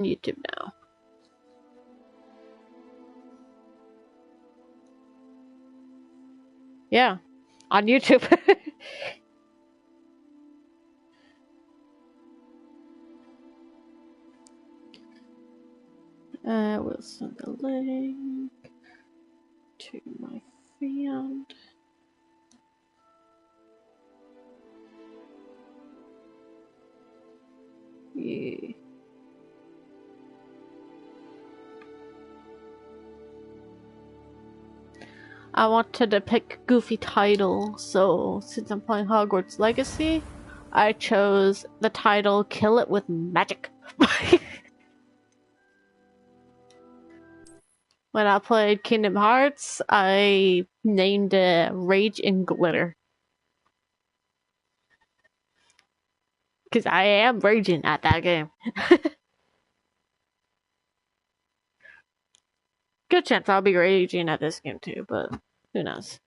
YouTube now. Yeah, on YouTube. We'll send the link to my friend. Yeah. I wanted to pick goofy title, so since I'm playing Hogwarts Legacy, I chose the title Kill It With Magic. When I played Kingdom Hearts, I named it Rage and Glitter. Because I am raging at that game. Good chance I'll be raging at this game too, but who knows.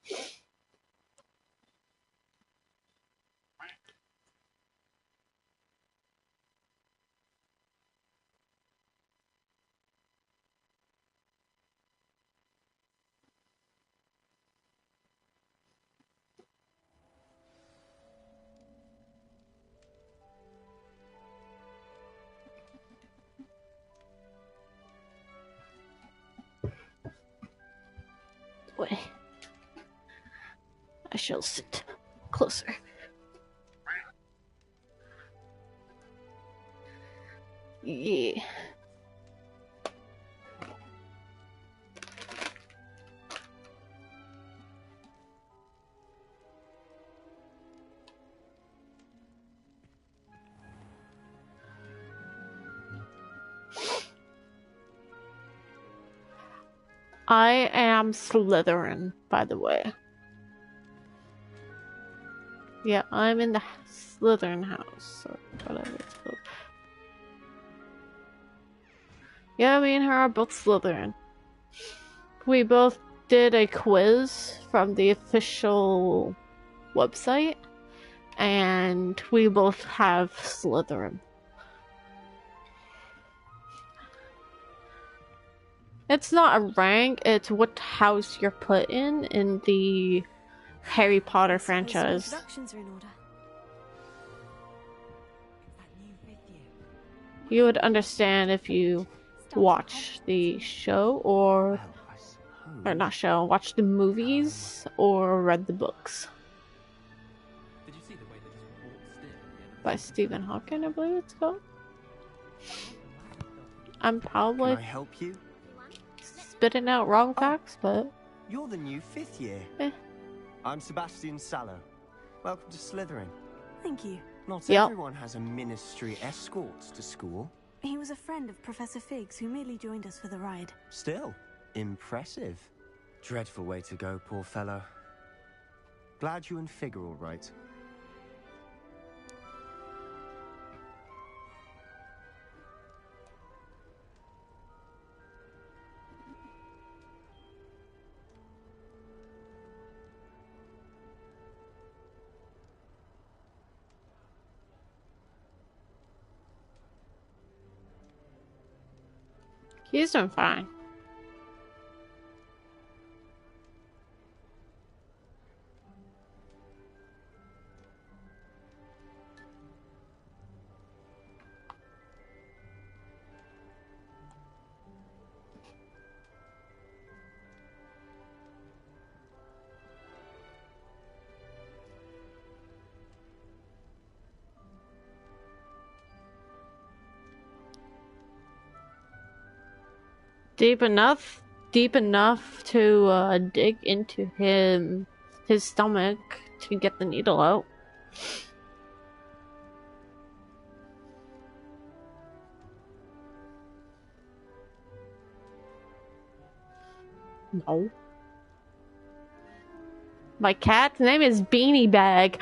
Wait. I shall sit closer. Yeah. I am Slytherin, by the way. Yeah, I'm in the Slytherin house, or whatever it's called. Yeah, me and her are both Slytherin. We both did a quiz from the official website, and we both have Slytherin. It's not a rank, it's what house you're put in the Harry Potter franchise. Introductions are in order. You would understand if you watch the show or not show, watch the movies or read the books. Did you see the way they just walked still? By Stephen Hawking, I believe it's called. I'm probably Can I help you? spitting out wrong facts, but You're the new 5th year. I'm Sebastian Sallow. Welcome to Slytherin. Thank you. Not Yep. everyone has a ministry escort to school. He was a friend of Professor Figgs who merely joined us for the ride. Still, impressive. Dreadful way to go, poor fellow. Glad you and Fig are all right. he's doing fine. Deep enough to dig into his stomach to get the needle out. No. My cat's name is Beanie Bag.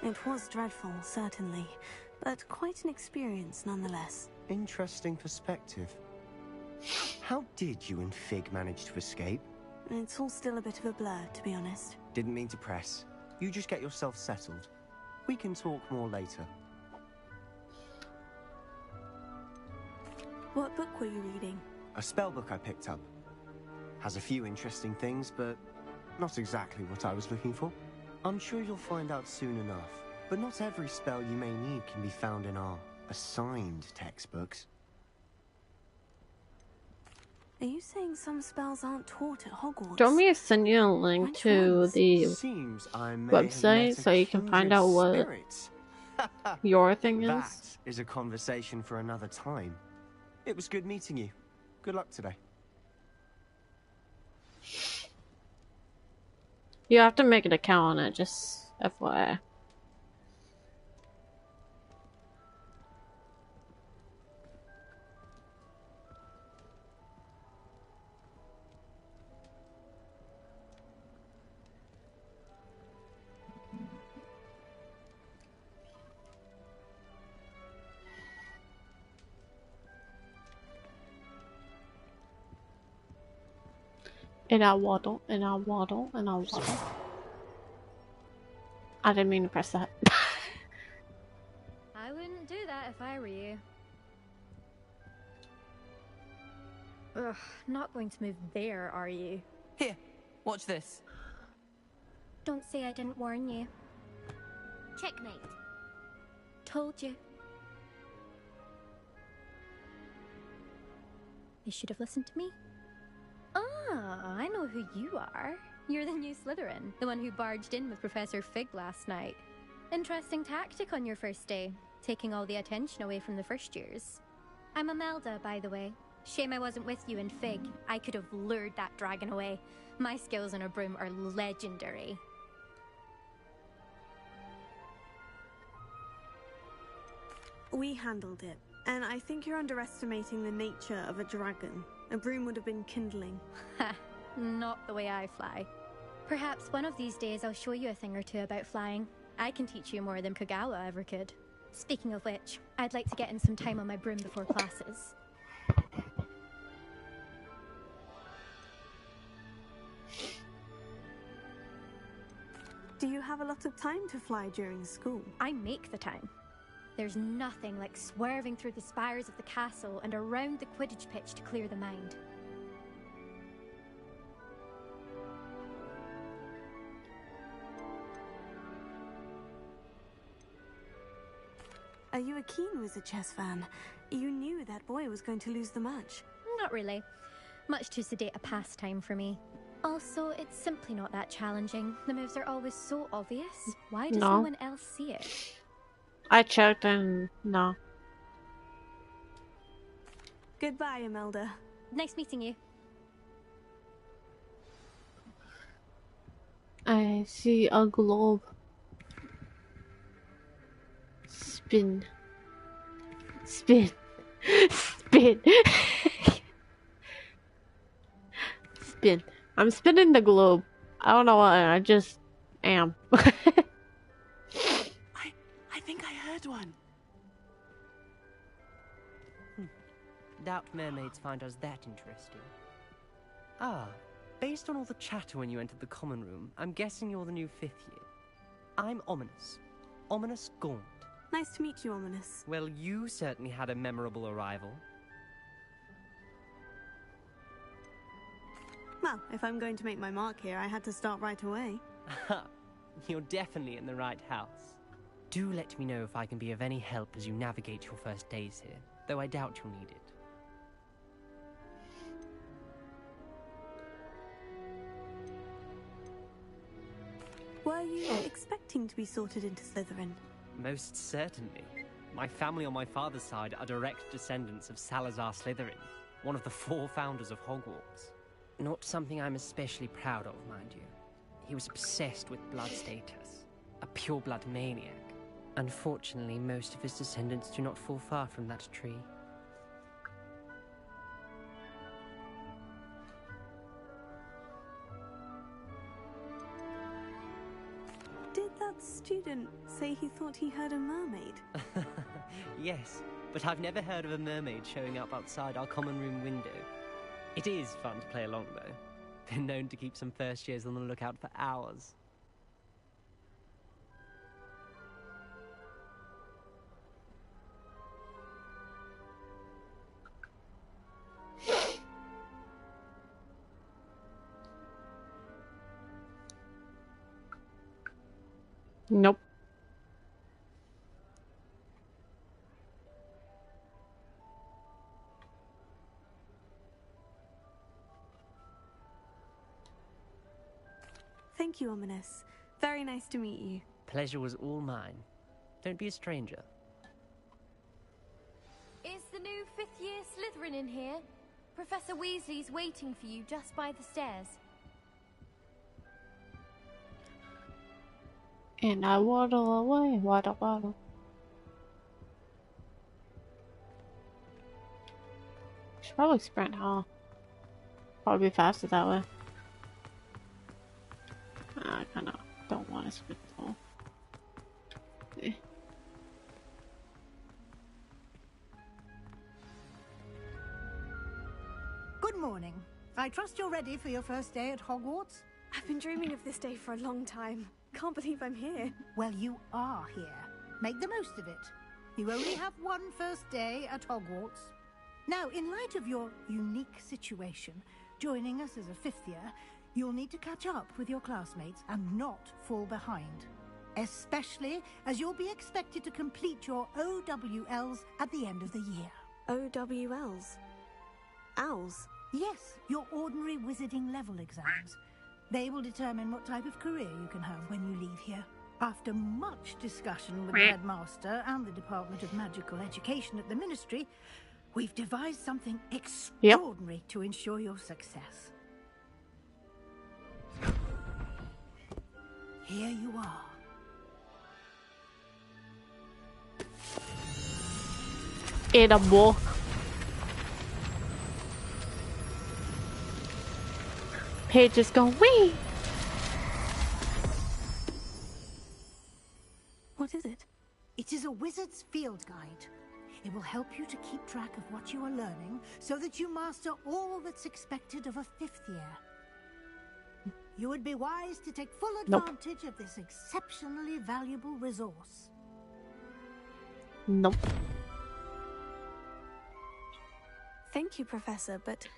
It was dreadful, certainly, but quite an experience nonetheless. Interesting perspective. How did you and Fig manage to escape? It's all still a bit of a blur, to be honest. Didn't mean to press. You just get yourself settled. We can talk more later. What book were you reading? A spell book I picked up. Has a few interesting things, but not exactly what I was looking for. I'm sure you'll find out soon enough. But not every spell you may need can be found in our assigned textbooks. Are you saying some spells aren't taught at Hogwarts? Do you want me to send you a link Which to ones? the Seems I may have met website so you can find kindred out what spirits. your thing That is? is a conversation for another time. It was good meeting you. Good luck today. You have to make an account on it, just FYI. And I waddle, and I waddle, and I waddle. I didn't mean to press that. I wouldn't do that if I were you. Ugh, not going to move there, are you? Here, watch this. Don't say I didn't warn you. Checkmate. Told you. You should have listened to me. Ah, I know who you are. You're the new Slytherin, the one who barged in with Professor Fig last night. Interesting tactic on your first day, taking all the attention away from the first years. I'm Imelda, by the way. Shame I wasn't with you in Fig. I could have lured that dragon away. My skills on a broom are legendary. We handled it, and I think you're underestimating the nature of a dragon. A broom would have been kindling. Ha, not the way I fly. Perhaps one of these days I'll show you a thing or two about flying. I can teach you more than Kogawa ever could. Speaking of which, I'd like to get in some time on my broom before classes. Do you have a lot of time to fly during school? I make the time. There's nothing like swerving through the spires of the castle and around the Quidditch pitch to clear the mind. Are you a keen Wizard chess fan? You knew that boy was going to lose the match. Not really. Much too sedate a pastime for me. Also, it's simply not that challenging. The moves are always so obvious. Why does no one else see it? I checked and no. Goodbye, Imelda. Nice meeting you. I see a globe. Spin. Spin. Spin. Spin. I'm spinning the globe. I don't know why, I just am. I think I heard one. Doubt mermaids find us that interesting. Ah, based on all the chatter when you entered the common room, I'm guessing you're the new 5th year. I'm Ominis. Ominis Gaunt. Nice to meet you, Ominis. Well, you certainly had a memorable arrival. Well, if I'm going to make my mark here, I had to start right away. You're definitely in the right house. Do let me know if I can be of any help as you navigate your first days here, though I doubt you'll need it. Were you expecting to be sorted into Slytherin? Most certainly. My family on my father's side are direct descendants of Salazar Slytherin, one of the 4 founders of Hogwarts. Not something I'm especially proud of, mind you. He was obsessed with blood status, a pure-blood maniac. Unfortunately, most of his descendants do not fall far from that tree. Did that student say he thought he heard a mermaid? Yes, but I've never heard of a mermaid showing up outside our common room window. It is fun to play along, though. Been known to keep some first years on the lookout for hours. Nope. Thank you, Ominous. Very nice to meet you. Pleasure was all mine. Don't be a stranger. Is the new 5th year Slytherin in here? Professor Weasley's waiting for you just by the stairs. And I waddle away, waddle, waddle. Should probably sprint, huh? Probably be faster that way. I kinda don't want to sprint though. Eh. Good morning. I trust you're ready for your first day at Hogwarts? I've been dreaming of this day for a long time. Can't believe I'm here. Well, you are here. Make the most of it. You only have one first day at Hogwarts. Now, in light of your unique situation, joining us as a 5th year, you'll need to catch up with your classmates and not fall behind. Especially as you'll be expected to complete your OWLs at the end of the year. OWLs? Owls? Yes, your ordinary wizarding level exams. They will determine what type of career you can have when you leave here. After much discussion with the headmaster and the Department of Magical Education at the Ministry, we've devised something extraordinary to ensure your success. Here you are. In a book. Pages go wee. What is it? It is a wizard's field guide. It will help you to keep track of what you are learning so that you master all that's expected of a 5th year. You would be wise to take full advantage of this exceptionally valuable resource. Nope. Thank you, Professor, but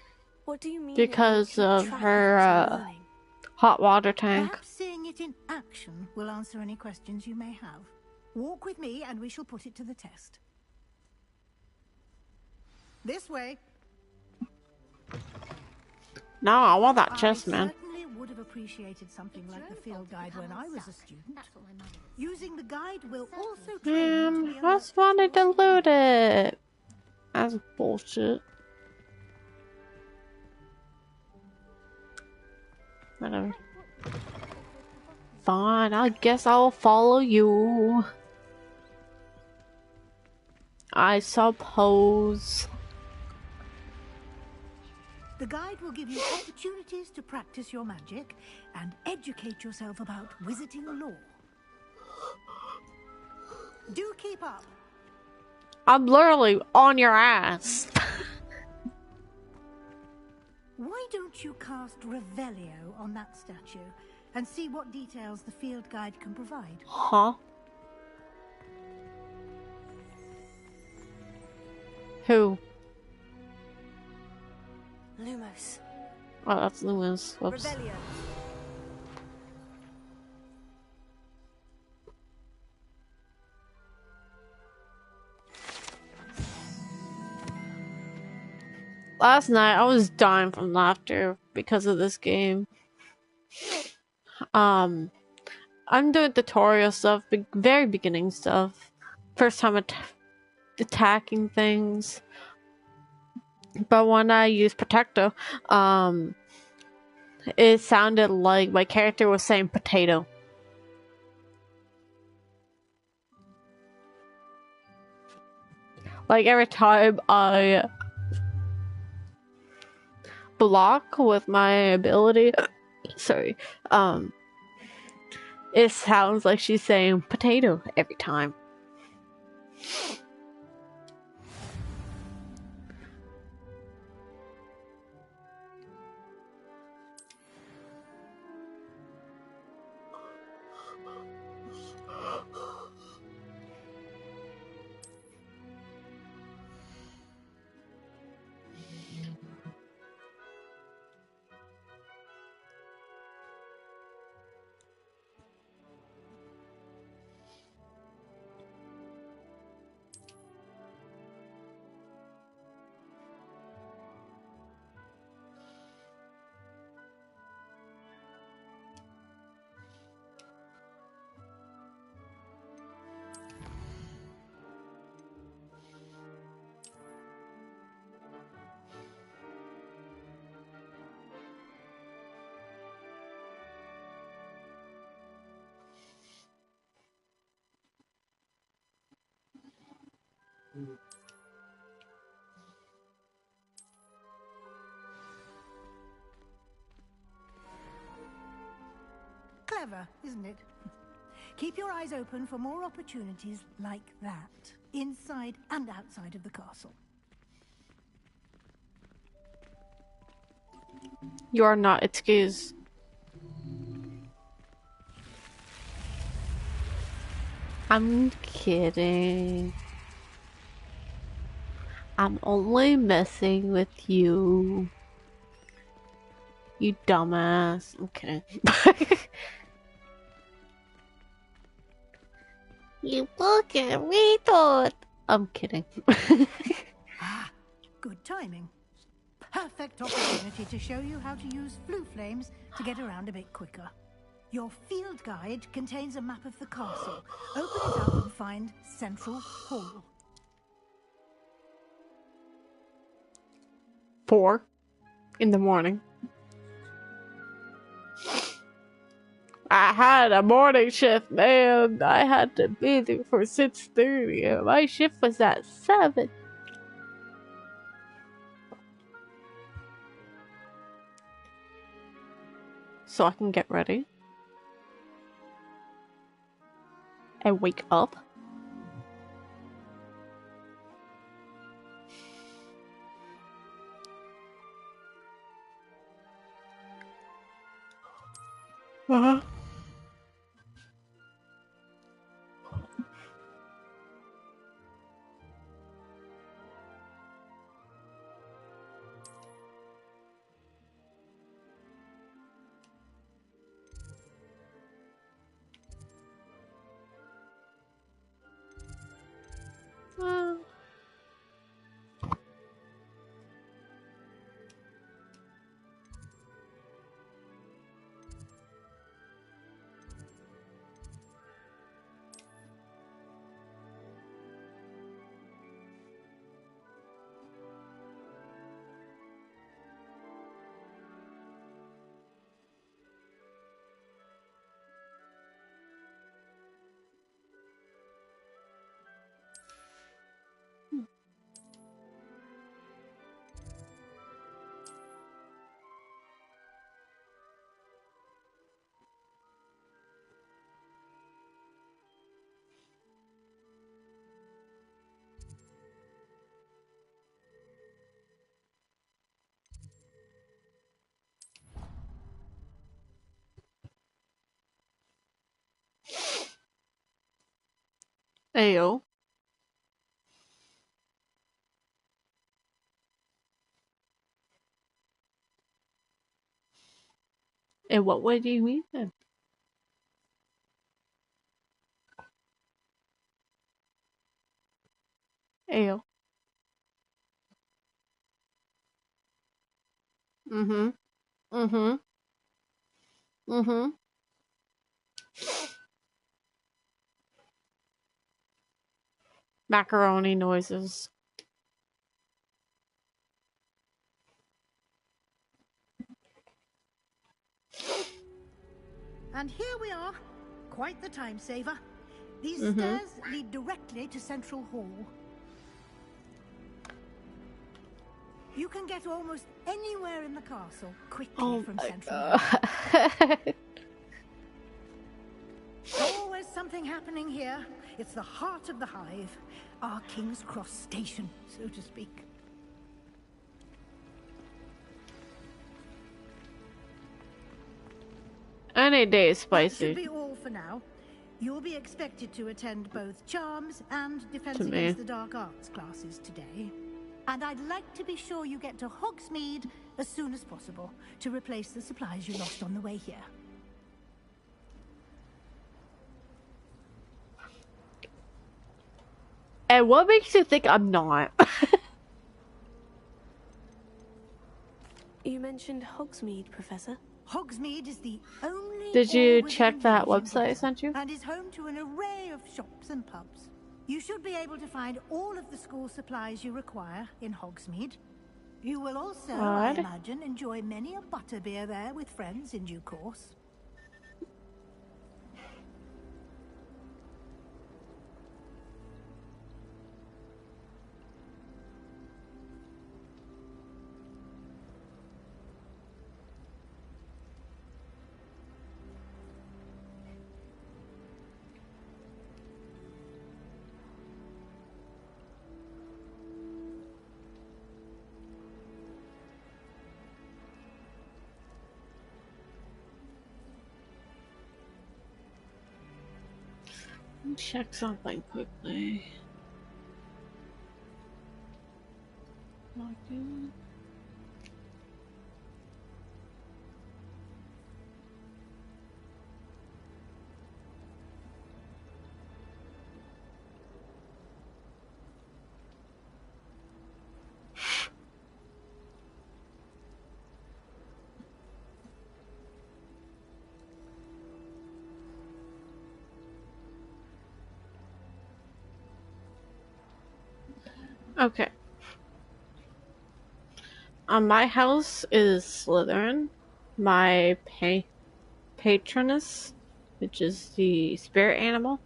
what do you mean? Because of her hot water tank. Perhaps seeing it in action will answer any questions you may have. Walk with me and we shall put it to the test. This way. No, I want that chest, man. I certainly would have appreciated something like the field guide when I was a student. Using the guide will also train you to be that's funny to loot it. That's bullshit. Whatever. Fine, I guess I'll follow you. I suppose. The guide will give you opportunities to practice your magic and educate yourself about wizarding lore. Do keep up. I'm literally on your ass. Why don't you cast Revelio on that statue and see what details the field guide can provide? Huh? Who? Lumos. Oh, that's Lumos. Whoops. Revelio. Last night I was dying from laughter because of this game. I'm doing tutorial stuff, very beginning stuff. First time attacking things. But when I used Protecto, it sounded like my character was saying potato. Like every time I block with my ability, sorry, it sounds like she's saying potato every time. Clever, isn't it? Keep your eyes open for more opportunities like that, inside and outside of the castle. You are not excused. I'm kidding. I'm only messing with you. You dumbass. I'm kidding. You fucking retard. I'm kidding. Ah, good timing. Perfect opportunity to show you how to use flue flames to get around a bit quicker. Your field guide contains a map of the castle. Open it up and find Central Hall. 4 in the morning. I had a morning shift, man. I had to be there for 6:30. And my shift was at 7. So I can get ready. And wake up. Uh-huh. Ayo. In what way do you mean then? Ayo. Mm-hmm. Mm-hmm. Mm-hmm. Macaroni noises. And here we are. Quite the time saver. These stairs lead directly to Central Hall. You can get almost anywhere in the castle quickly from Central Hall. Always something happening here. It's the heart of the hive. Our King's Cross station, so to speak. Any day is That should spicy. be all for now. You'll be expected to attend both Charms and Defense To me. Against the Dark Arts classes today. And I'd like to be sure you get to Hogsmeade as soon as possible to replace the supplies you lost on the way here. And what makes you think I'm not? You mentioned Hogsmeade, Professor. Hogsmeade is the only Did you all-within check that village in website I Britain, sent you? and is home to an array of shops and pubs. You should be able to find all of the school supplies you require in Hogsmeade. You will also, I Alright. imagine, enjoy many a butterbeer there with friends in due course. Check something quickly. Login. Okay. My house is Slytherin. My patroness, which is the spirit animal,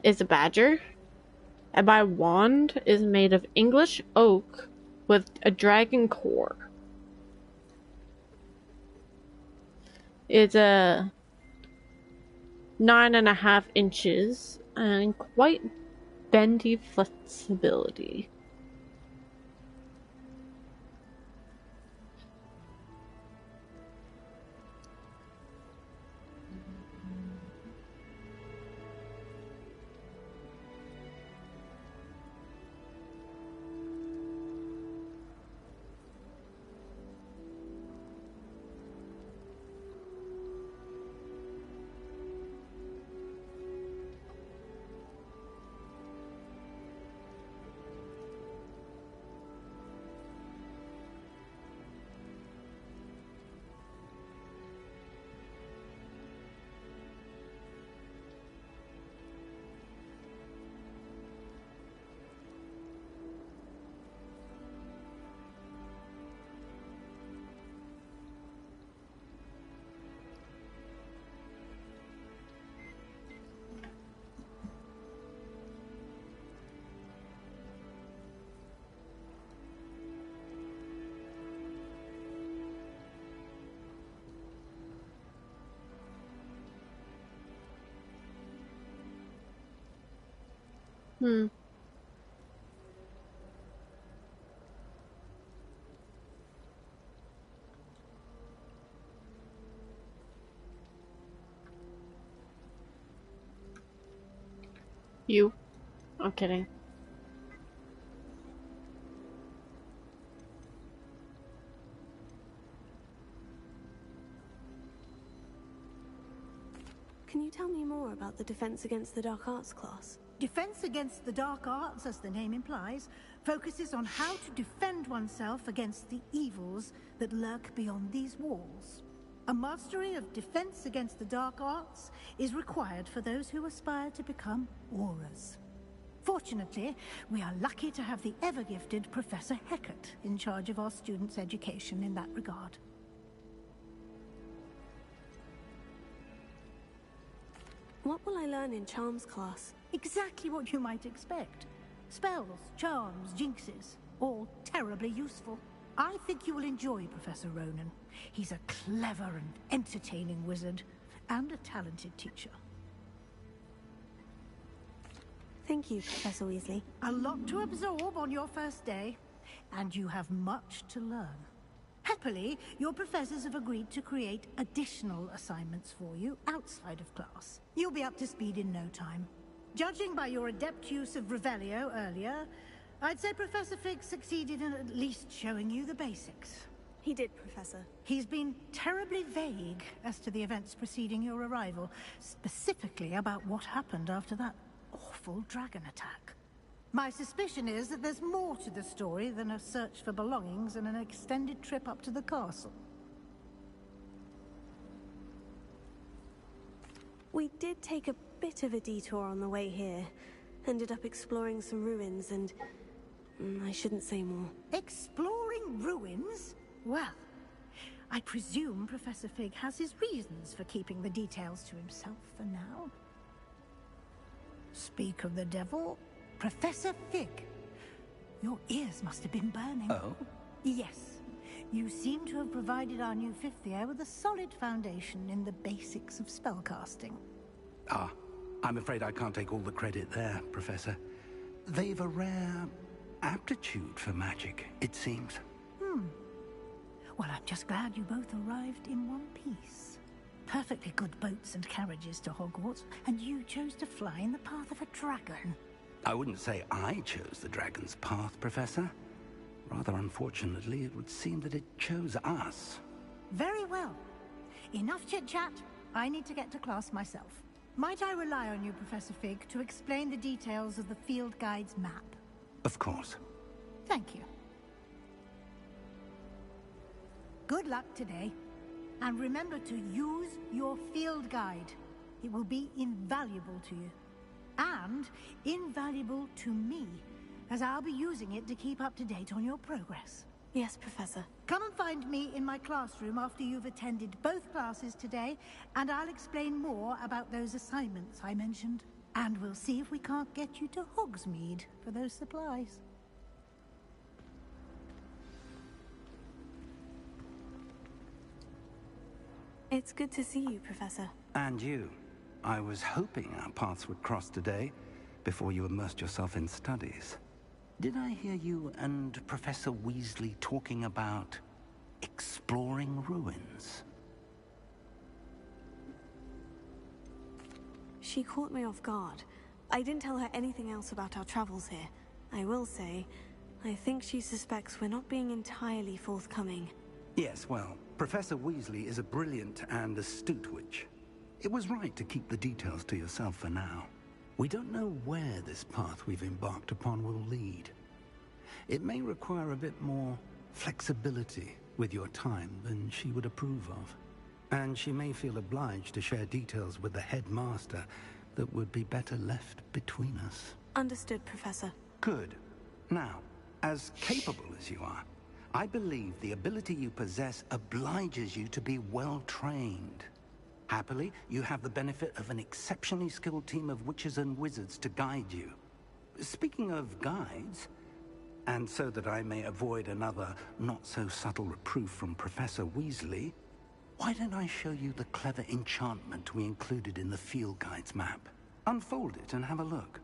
is a badger. And my wand is made of English oak with a dragon core. It's a 9.5 inches and quite bendy flexibility. You? I'm kidding. Can you tell me more about the Defense Against the Dark Arts class? Defense Against the Dark Arts, as the name implies, focuses on how to defend oneself against the evils that lurk beyond these walls. A mastery of Defense Against the Dark Arts is required for those who aspire to become Aurors. Fortunately, we are lucky to have the ever-gifted Professor Hecat in charge of our students' education in that regard. What will I learn in Charms class? Exactly what you might expect. Spells, charms, jinxes, all terribly useful. I think you will enjoy Professor Ronen. He's a clever and entertaining wizard, and a talented teacher. Thank you, Professor Weasley. A lot to absorb on your first day, and you have much to learn. Happily, your professors have agreed to create additional assignments for you outside of class. You'll be up to speed in no time. Judging by your adept use of Revelio earlier, I'd say Professor Fig succeeded in at least showing you the basics. He did, Professor. He's been terribly vague as to the events preceding your arrival, specifically about what happened after that awful dragon attack. My suspicion is that there's more to the story than a search for belongings and an extended trip up to the castle. We did take a bit of a detour on the way here. Ended up exploring some ruins and... I shouldn't say more. Exploring ruins? Well, I presume Professor Fig has his reasons for keeping the details to himself for now. Speak of the devil, Professor Fig. Your ears must have been burning. Oh? Yes. You seem to have provided our new fifth year with a solid foundation in the basics of spellcasting. Ah, I'm afraid I can't take all the credit there, Professor. They've a rare aptitude for magic, it seems. Well, I'm just glad you both arrived in one piece. perfectly good boats and carriages to Hogwarts, and you chose to fly in the path of a dragon. I wouldn't say I chose the dragon's path, Professor. Rather unfortunately, it would seem that it chose us. Very well. Enough chit-chat. I need to get to class myself. Might I rely on you, Professor Fig, to explain the details of the field guide's map? Of course. Thank you. Good luck today. And remember to use your field guide. It will be invaluable to you. And invaluable to me, as I'll be using it to keep up to date on your progress. Yes, Professor. Come and find me in my classroom after you've attended both classes today, and I'll explain more about those assignments I mentioned. And we'll see if we can't get you to Hogsmeade for those supplies. It's good to see you, Professor. And you. I was hoping our paths would cross today, before you immersed yourself in studies. Did I hear you and Professor Weasley talking about exploring ruins? She caught me off guard. I didn't tell her anything else about our travels here. I will say, I think she suspects we're not being entirely forthcoming. Yes, well, Professor Weasley is a brilliant and astute witch. It was right to keep the details to yourself for now. We don't know where this path we've embarked upon will lead. It may require a bit more flexibility with your time than she would approve of. And she may feel obliged to share details with the headmaster that would be better left between us. Understood, Professor. Good. Now, as capable as you are, I believe the ability you possess obliges you to be well trained. Happily, you have the benefit of an exceptionally skilled team of witches and wizards to guide you. Speaking of guides, and so that I may avoid another not-so-subtle reproof from Professor Weasley, why don't I show you the clever enchantment we included in the field guide's map? Unfold it and have a look.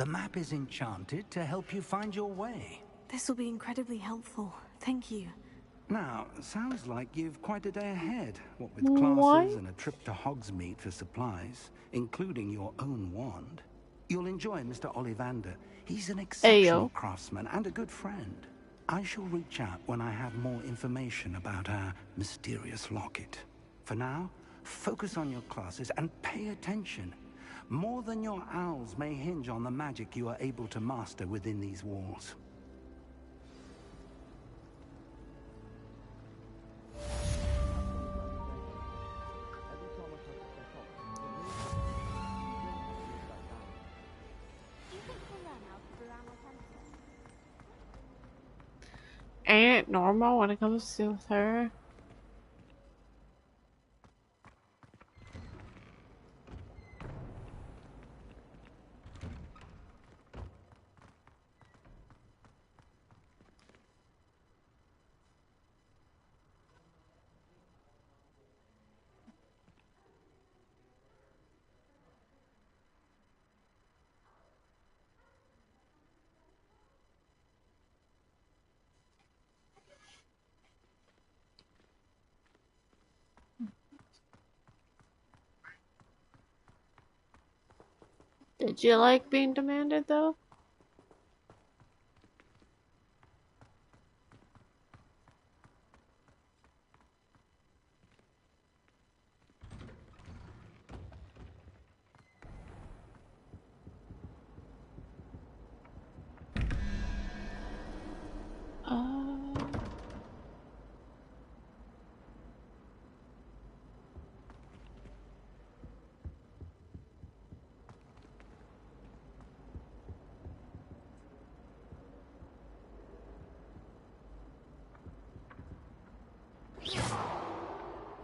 The map is enchanted to help you find your way. This will be incredibly helpful. Thank you. Now, sounds like you've quite a day ahead, what with What? classes and a trip to Hogsmeade for supplies, including your own wand. You'll enjoy Mr. Ollivander. He's an exceptional craftsman and a good friend. I shall reach out when I have more information about our mysterious locket. For now, focus on your classes and pay attention. More than your owls may hinge on the magic you are able to master within these walls. Ain't it normal when it comes to her? Did you like being demanded, though?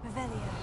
Revelio.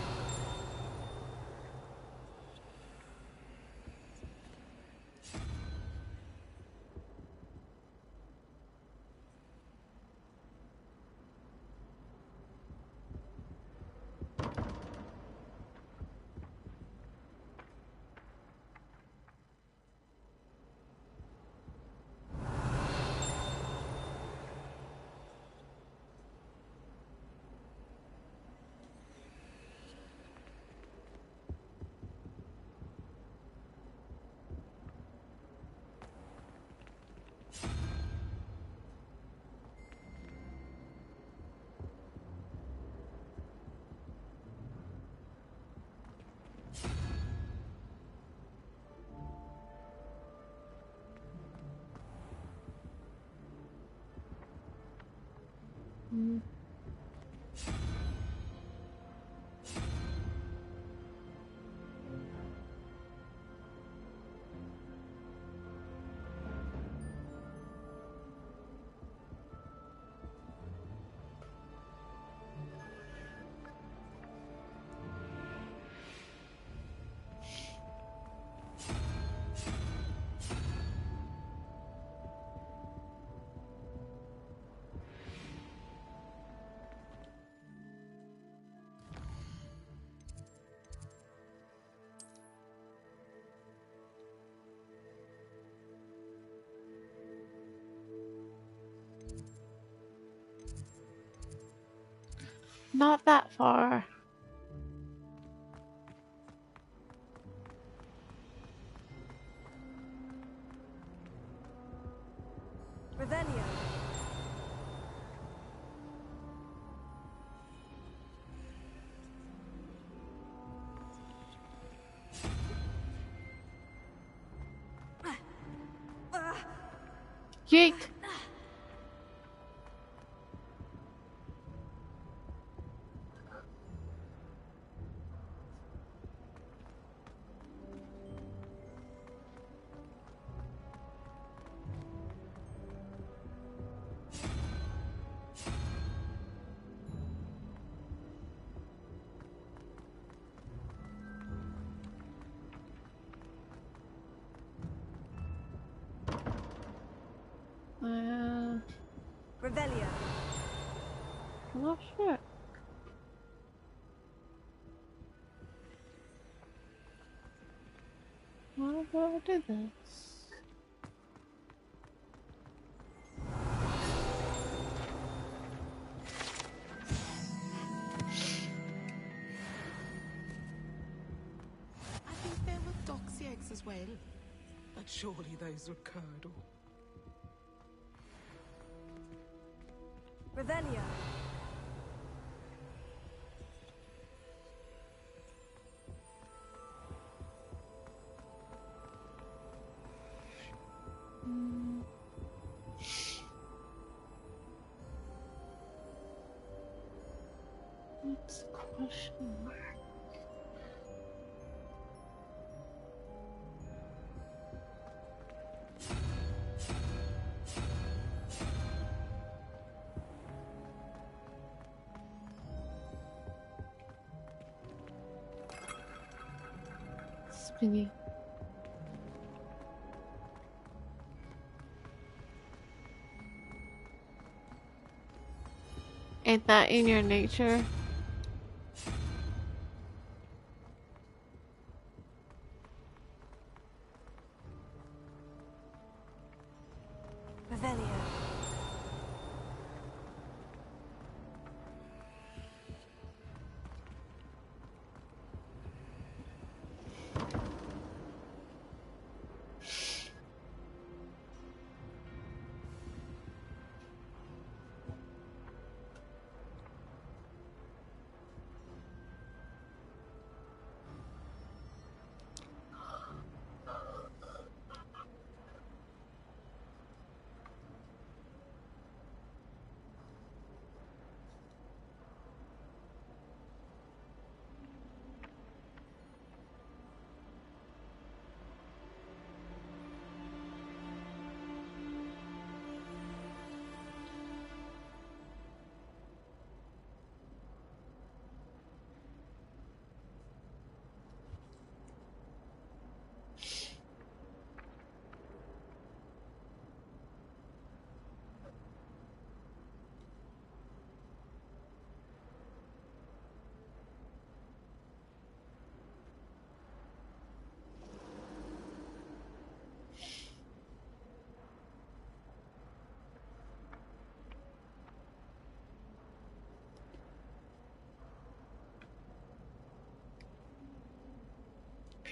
Not that far. Revelio. Yeet! Revelio. I'm not sure. How do I do this? I think there were doxy eggs as well, but surely those were curdle. Revelio. What's the question mark? Spinny. Ain't that in your nature? Revelio.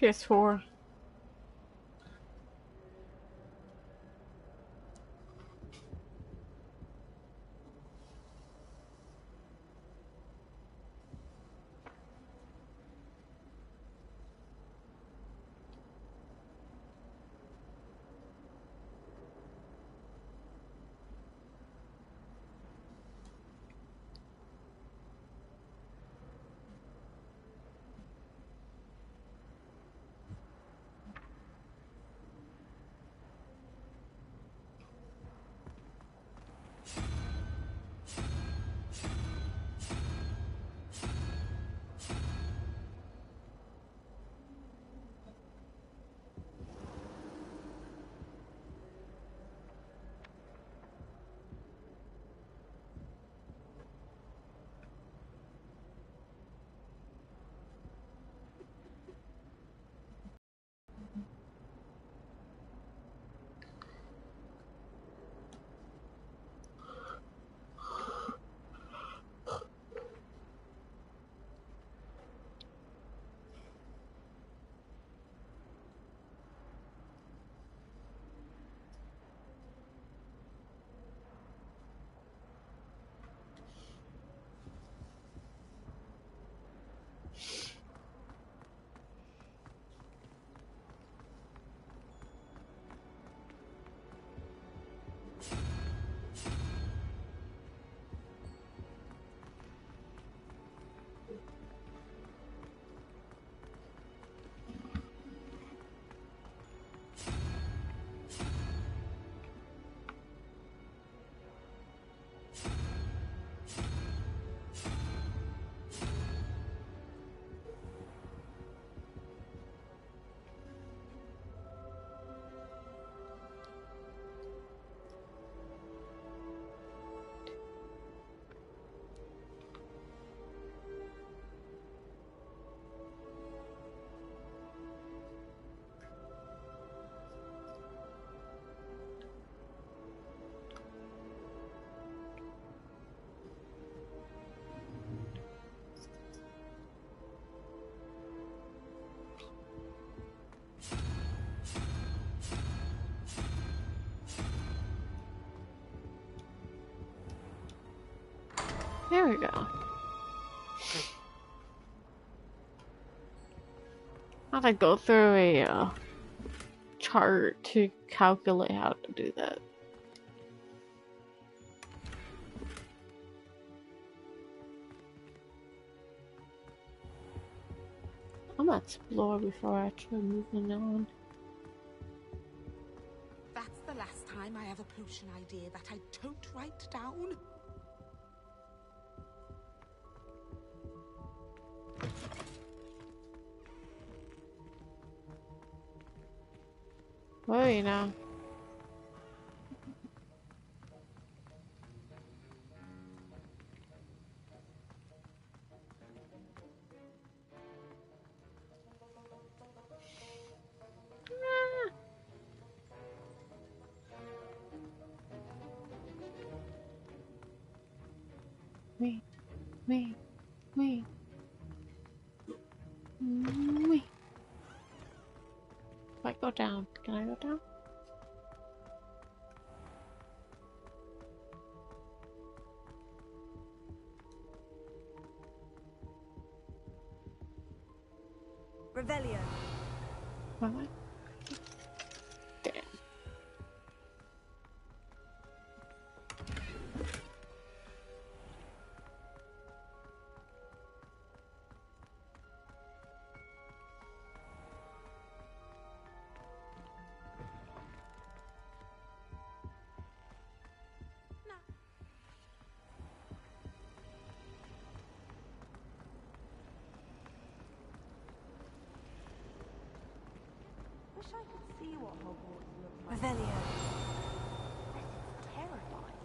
PS4. There we go. I have to go through a chart to calculate how to do that. I'm gonna explore before actually moving on. That's the last time I have a potion idea that I don't write down. Where are you now? Me. If I go down, can I go down? Revelio. What? Damn. Wish I could see what Hogwarts looks like. Revelio. This is terrifying.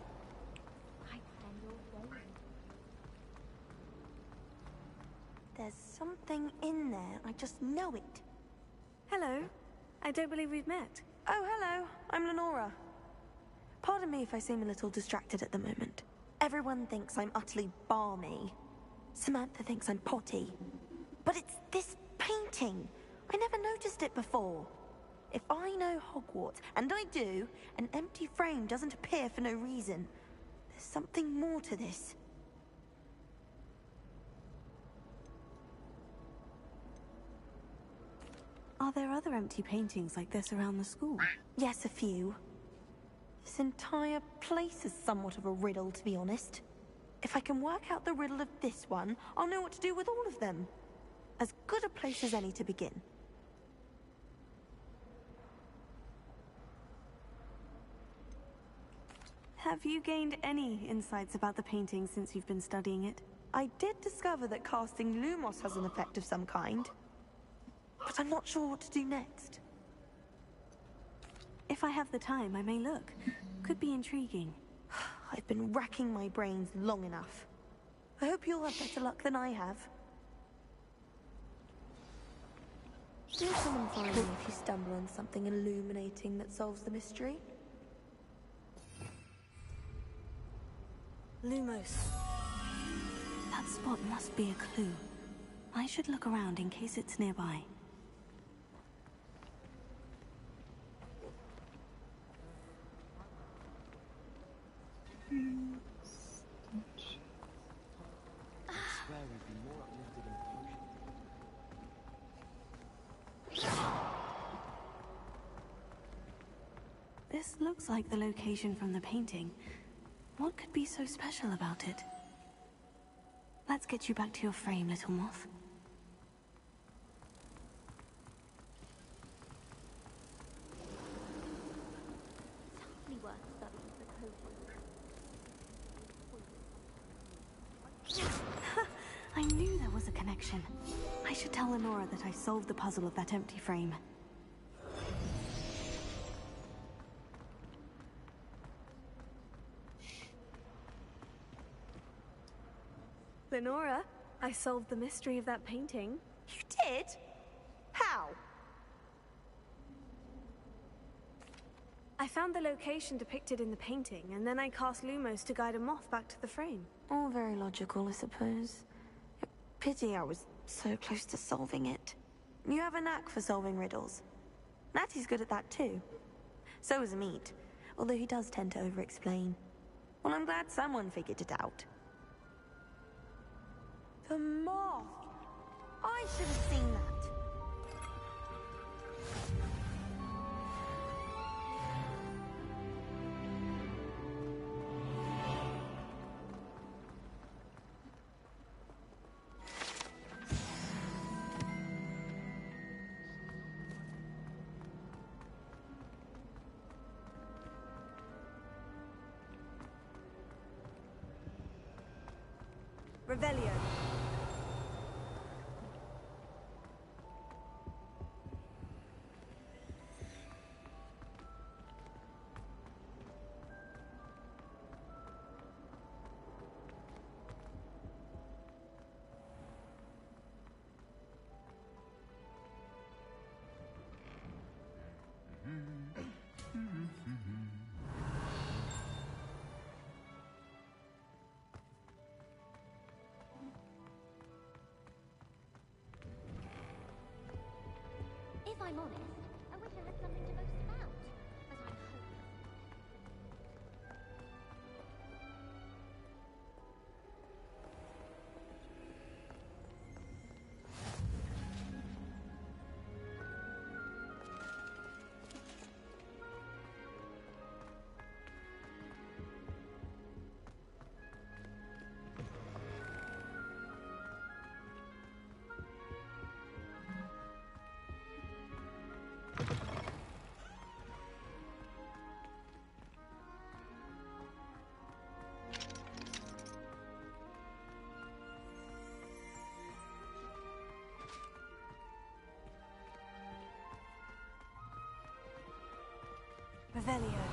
I find your phone. There's something in there. I just know it. Hello. I don't believe we've met. Oh, hello. I'm Lenora. Pardon me if I seem a little distracted at the moment. Everyone thinks I'm utterly balmy. Samantha thinks I'm potty. But it's this painting. I never noticed it before. If I know Hogwarts, and I do, an empty frame doesn't appear for no reason. There's something more to this. Are there other empty paintings like this around the school? Yes, a few. This entire place is somewhat of a riddle, to be honest. If I can work out the riddle of this one, I'll know what to do with all of them. As good a place as any to begin. Have you gained any insights about the painting since you've been studying it? I did discover that casting Lumos has an effect of some kind. But I'm not sure what to do next. If I have the time, I may look. Could be intriguing. I've been racking my brains long enough. I hope you'll have better luck than I have. You'll come and find me if you stumble on something illuminating that solves the mystery. Lumos. That spot must be a clue. I should look around in case it's nearby. This looks like the location from the painting. What could be so special about it? Let's get you back to your frame, little moth. I knew there was a connection. I should tell Lenora that I solved the puzzle of that empty frame. Lenora, I solved the mystery of that painting. You did? How? I found the location depicted in the painting, and then I cast Lumos to guide a moth back to the frame. All very logical, I suppose. Pity I was so close to solving it. You have a knack for solving riddles. Natty's good at that too. So is Amit, although he does tend to over-explain. Well, I'm glad someone figured it out. The moth! I should have seen that. Revelio. If I'm honest, I wish I had something to boast about. But I'm hopeless. Revelio.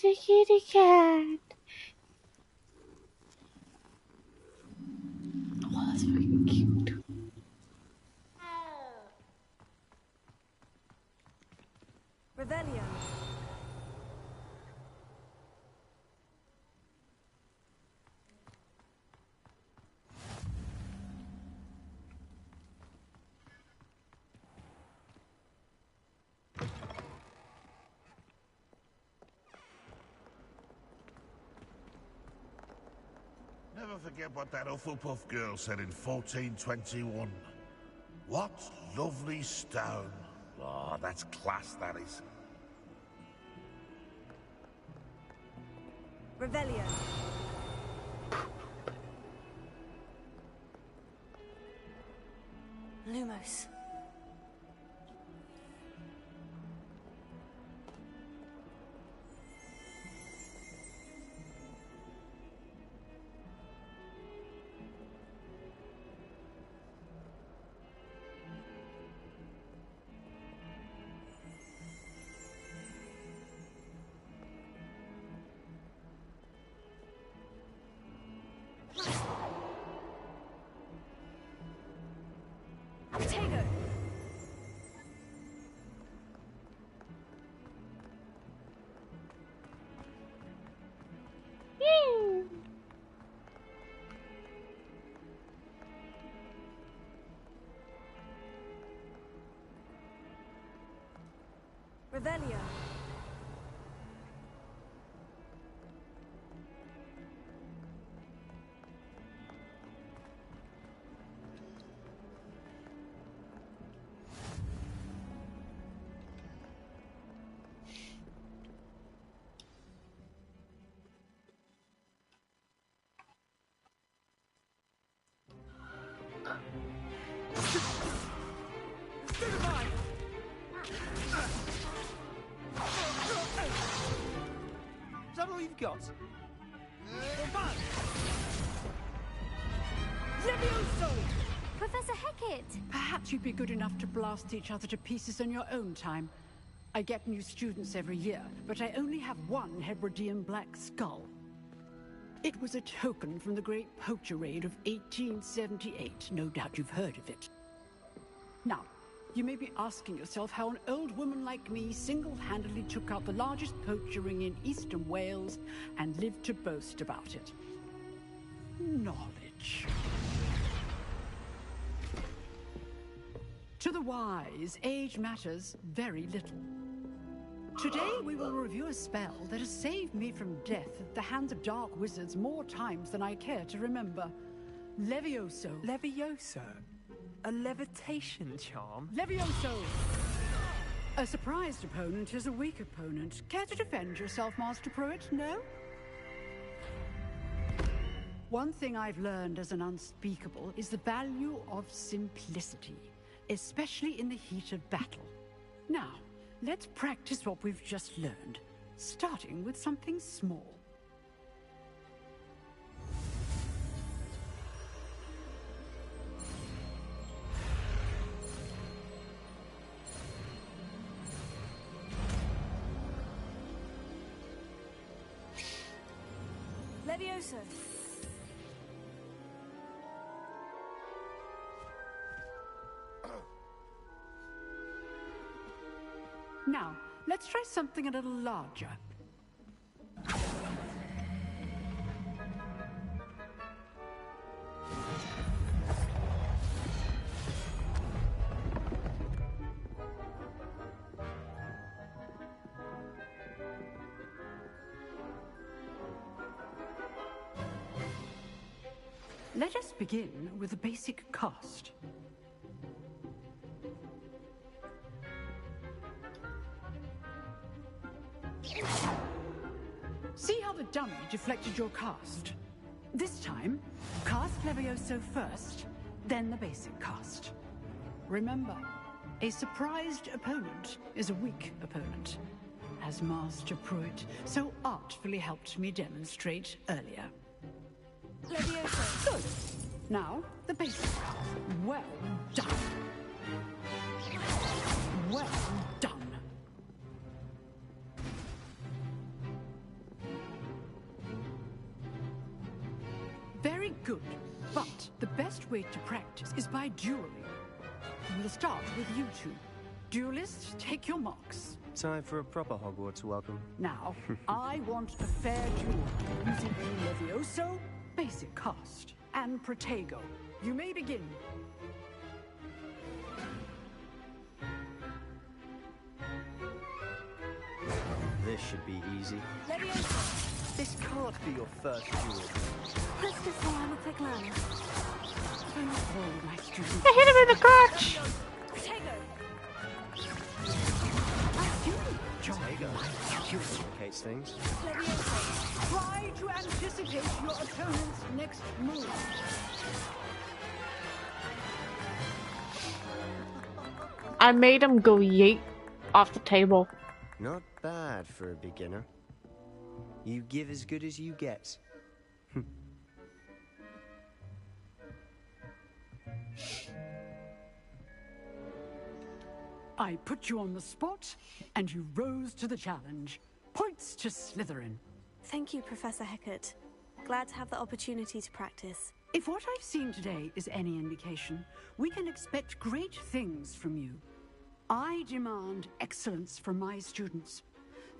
He's a kitty cat. Oh, that's fucking cute. Revelio. Never forget what that Hufflepuff girl said in 1421. What lovely stone. Oh, that's class, that is. Revelio. Lumos. Tego. Revelio. Is that all you've got? Levioso! Professor Hecat! Perhaps you'd be good enough to blast each other to pieces in your own time. I get new students every year, but I only have one Hebridean black skull. It was a token from the Great Poacher Raid of 1878. No doubt you've heard of it. Now, you may be asking yourself how an old woman like me single-handedly took out the largest poacher ring in eastern Wales and lived to boast about it. Knowledge. To the wise, age matters very little. Today we will review a spell that has saved me from death at the hands of dark wizards more times than I care to remember. Levioso. Levioso? A levitation charm? Levioso! A surprised opponent is a weak opponent. Care to defend yourself, Master Pruitt? No? One thing I've learned as an unspeakable is the value of simplicity, especially in the heat of battle. Now, let's practice what we've just learned, starting with something small. Levioso. Now, let's try something a little larger. Let us begin with a basic cast. See how the dummy deflected your cast? This time, cast Levioso first, then the basic cast. Remember, a surprised opponent is a weak opponent, as Master Pruitt so artfully helped me demonstrate earlier. Levioso. Good. Now, the basic cast. Well done. Well done. good. But the best way to practice is by dueling. We'll start with you two. Duelists, take your marks. Time for a proper Hogwarts welcome. Now, I want a fair duel using Levioso, basic cast, and Protego. You may begin. This should be easy. Levioso. This can't be your first duel. Let's just say I'm a quick learner. Oh, my students. I hit him in the crotch! Protego. Complicates things. Levioso. Try to anticipate your opponent's next move. I made him go yeet off the table. Not bad for a beginner. You give as good as you get. I put you on the spot, and you rose to the challenge. Points to Slytherin. Thank you, Professor Hecat. Glad to have the opportunity to practice. If what I've seen today is any indication, we can expect great things from you. I demand excellence from my students.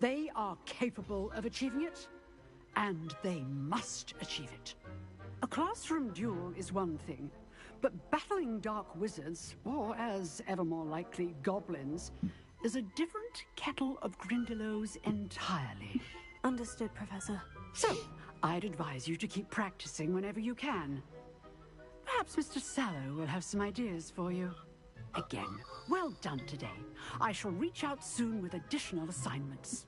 They are capable of achieving it, and they must achieve it. A classroom duel is one thing, but battling dark wizards, or as ever more likely, goblins, is a different kettle of Grindylows entirely. Understood, Professor. So, I'd advise you to keep practicing whenever you can. Perhaps Mr. Sallow will have some ideas for you. Again, well done today. I shall reach out soon with additional assignments.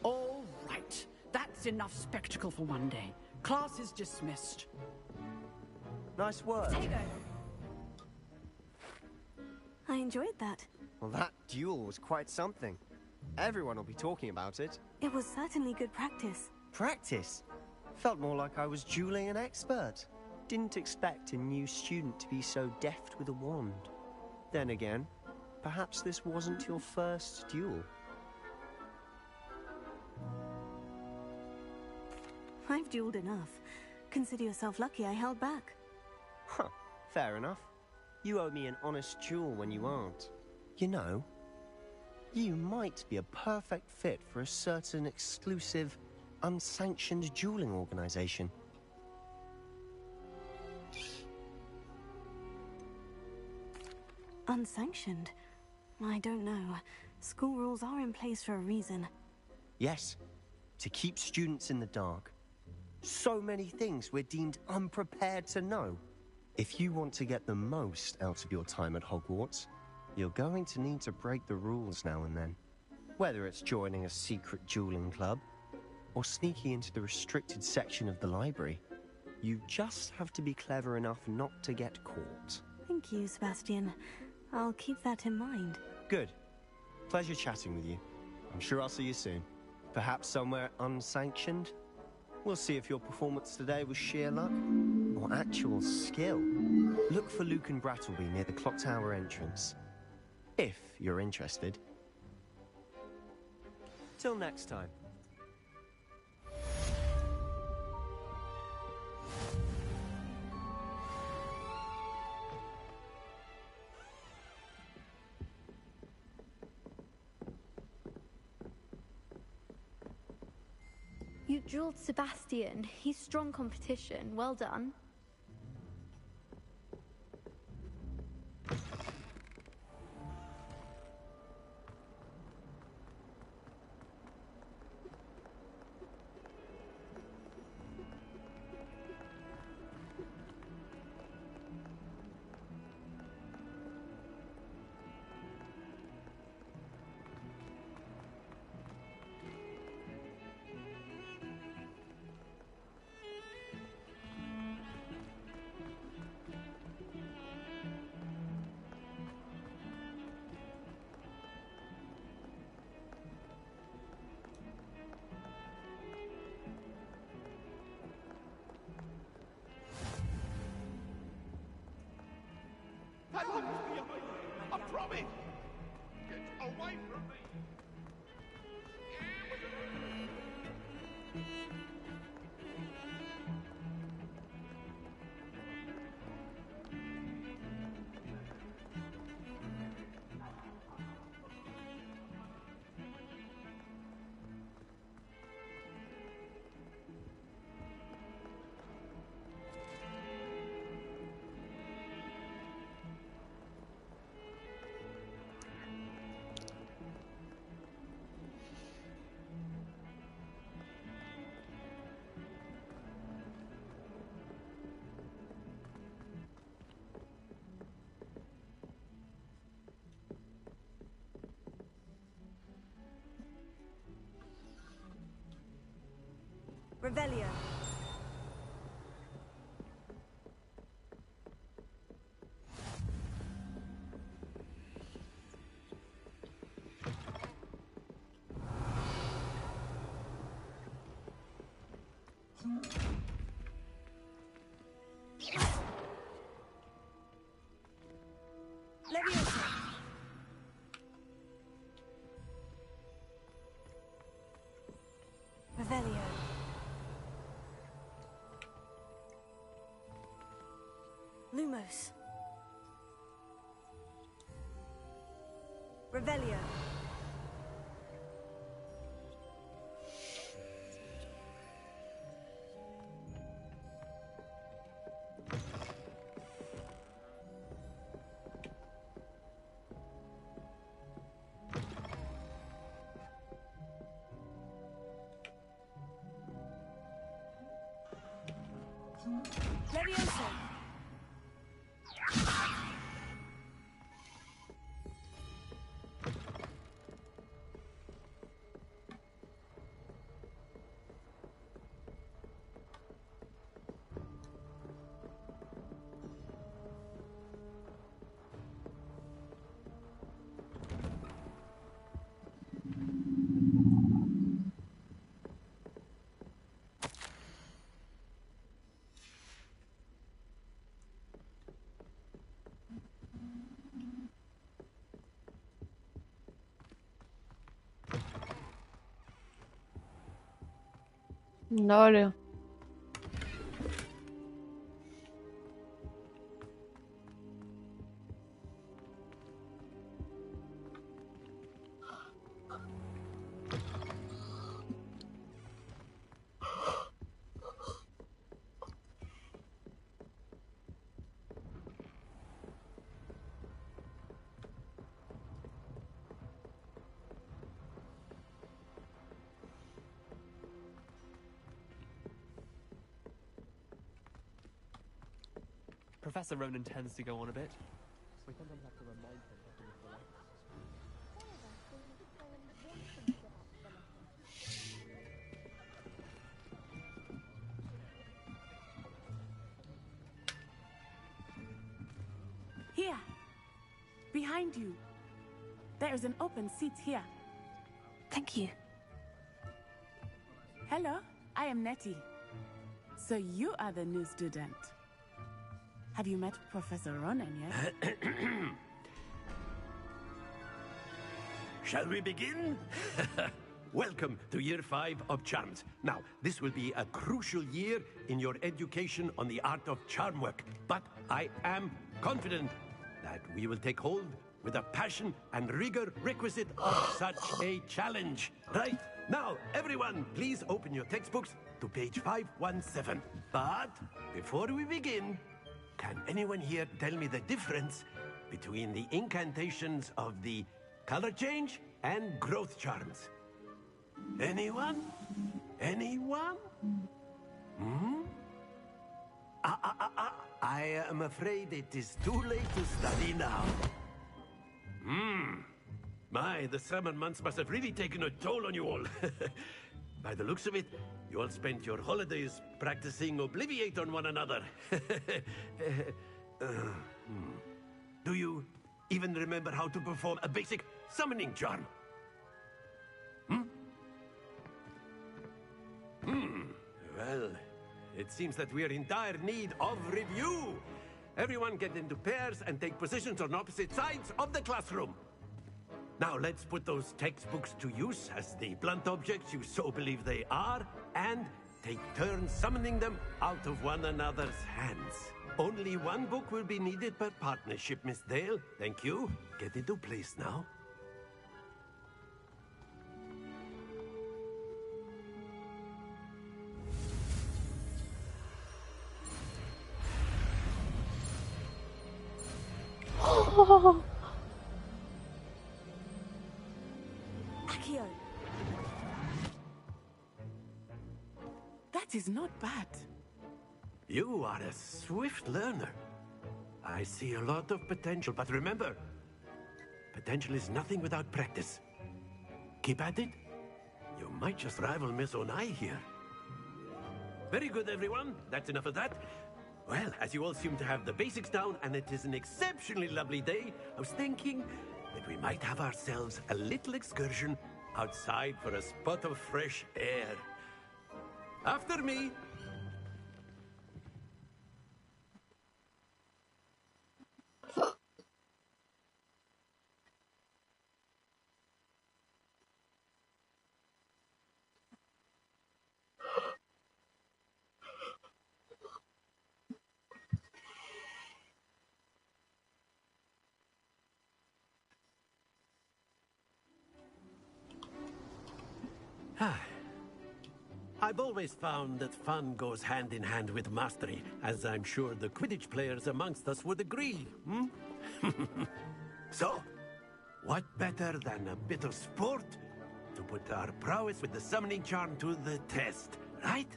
All right. That's enough spectacle for one day. Class is dismissed. Nice work. I enjoyed that. Well, that duel was quite something. Everyone will be talking about it. It was certainly good practice. Practice? Felt more like I was dueling an expert. Didn't expect a new student to be so deft with a wand. Then again, perhaps this wasn't your first duel. I've dueled enough. Consider yourself lucky I held back. Huh, fair enough. You owe me an honest duel when you aren't. You know, you might be a perfect fit for a certain exclusive, unsanctioned dueling organization. Unsanctioned? I don't know. School rules are in place for a reason. Yes, to keep students in the dark. So many things we're deemed unprepared to know. If you want to get the most out of your time at Hogwarts, you're going to need to break the rules now and then. Whether it's joining a secret dueling club, or sneaking into the restricted section of the library, you just have to be clever enough not to get caught. Thank you, Sebastian. I'll keep that in mind. Good. Pleasure chatting with you. I'm sure I'll see you soon. Perhaps somewhere unsanctioned? We'll see if your performance today was sheer luck or actual skill. Look for Luke and Brattleby near the Clock Tower entrance, if you're interested. Till next time. You drilled Sebastian. He's strong competition. Well done. I won't be away. I promise. Get away from me. Revelio. Leviosa. Revelio. Lumos. Revelio. Leviosa. No. Professor Ronan tends to go on a bit. We sometimes have to remind him that he is Here. Behind you. There is an open seat here. Thank you. Hello, I am Nettie. So you are the new student. Have you met Professor Ronan yet? Shall we begin? Welcome to Year 5 of Charms. Now, this will be a crucial year in your education on the art of charm work, but I am confident that we will take hold with the passion and rigor requisite of such a challenge. Right? Now, everyone, please open your textbooks to page 517. But before we begin, can anyone here tell me the difference between the incantations of the color change and growth charms? Anyone? Anyone? Hmm? I am afraid it is too late to study now. My, the summer months must have really taken a toll on you all. By the looks of it, you all spent your holidays practicing Obliviate on one another. Do you even remember how to perform a basic summoning charm? Well, it seems that we are in dire need of review. Everyone get into pairs and take positions on opposite sides of the classroom. Now let's put those textbooks to use as the blunt objects you so believe they are, and take turns summoning them out of one another's hands. Only one book will be needed per partnership, Miss Dale. Thank you. Get into place now. Accio. That is not bad. You are a swift learner. I see a lot of potential, but remember, potential is nothing without practice. Keep at it. You might just rival Miss Onai here. Very good, everyone. That's enough of that. Well, as you all seem to have the basics down, and it is an exceptionally lovely day, I was thinking that we might have ourselves a little excursion outside for a spot of fresh air. After me. I've always found that fun goes hand in hand with mastery, as I'm sure the Quidditch players amongst us would agree. So, what better than a bit of sport to put our prowess with the summoning charm to the test, right?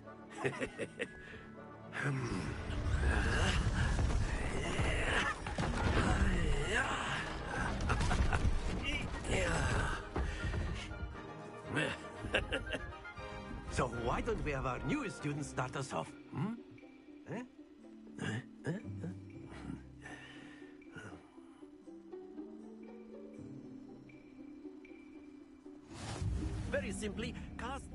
So why don't we have our newest student start us off? Very simply, cast...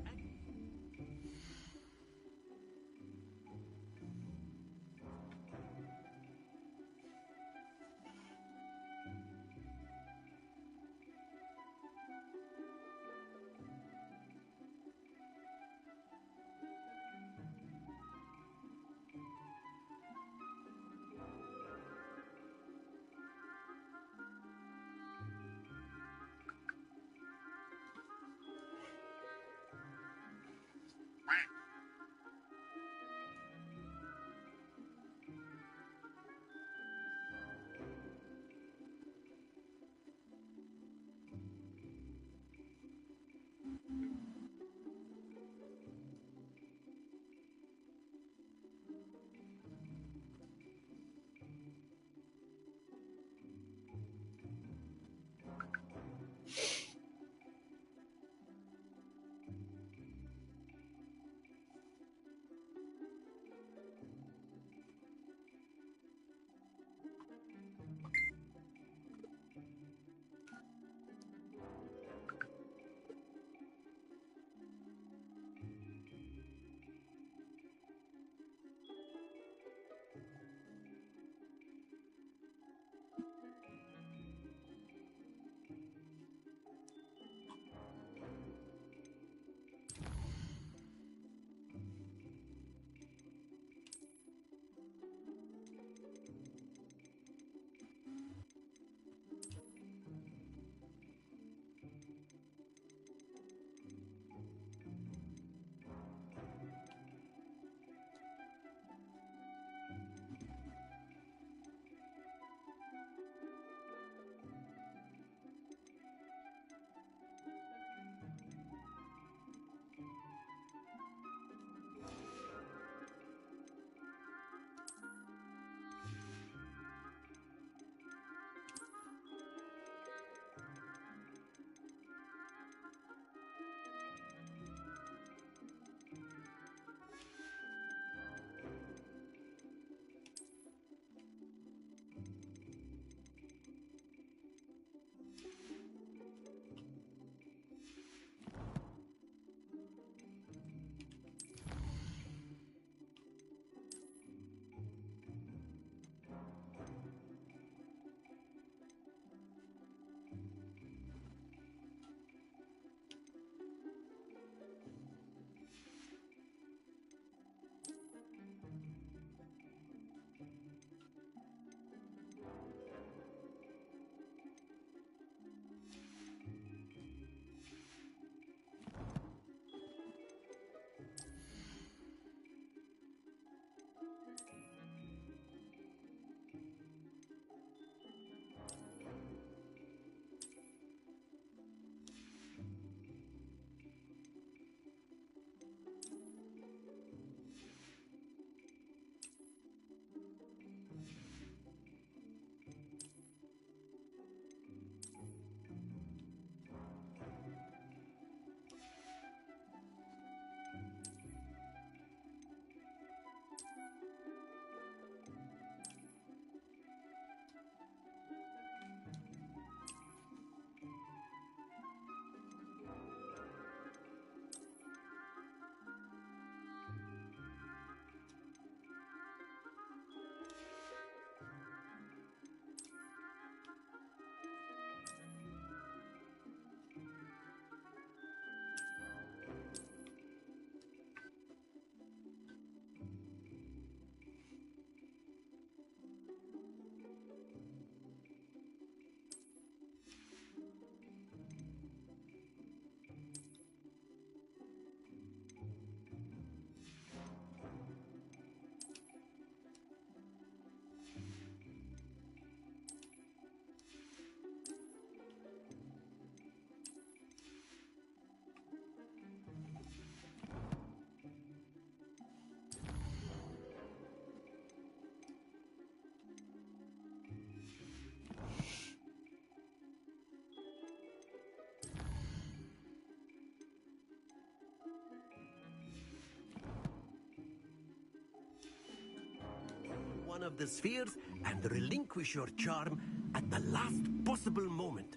of the spheres and relinquish your charm at the last possible moment.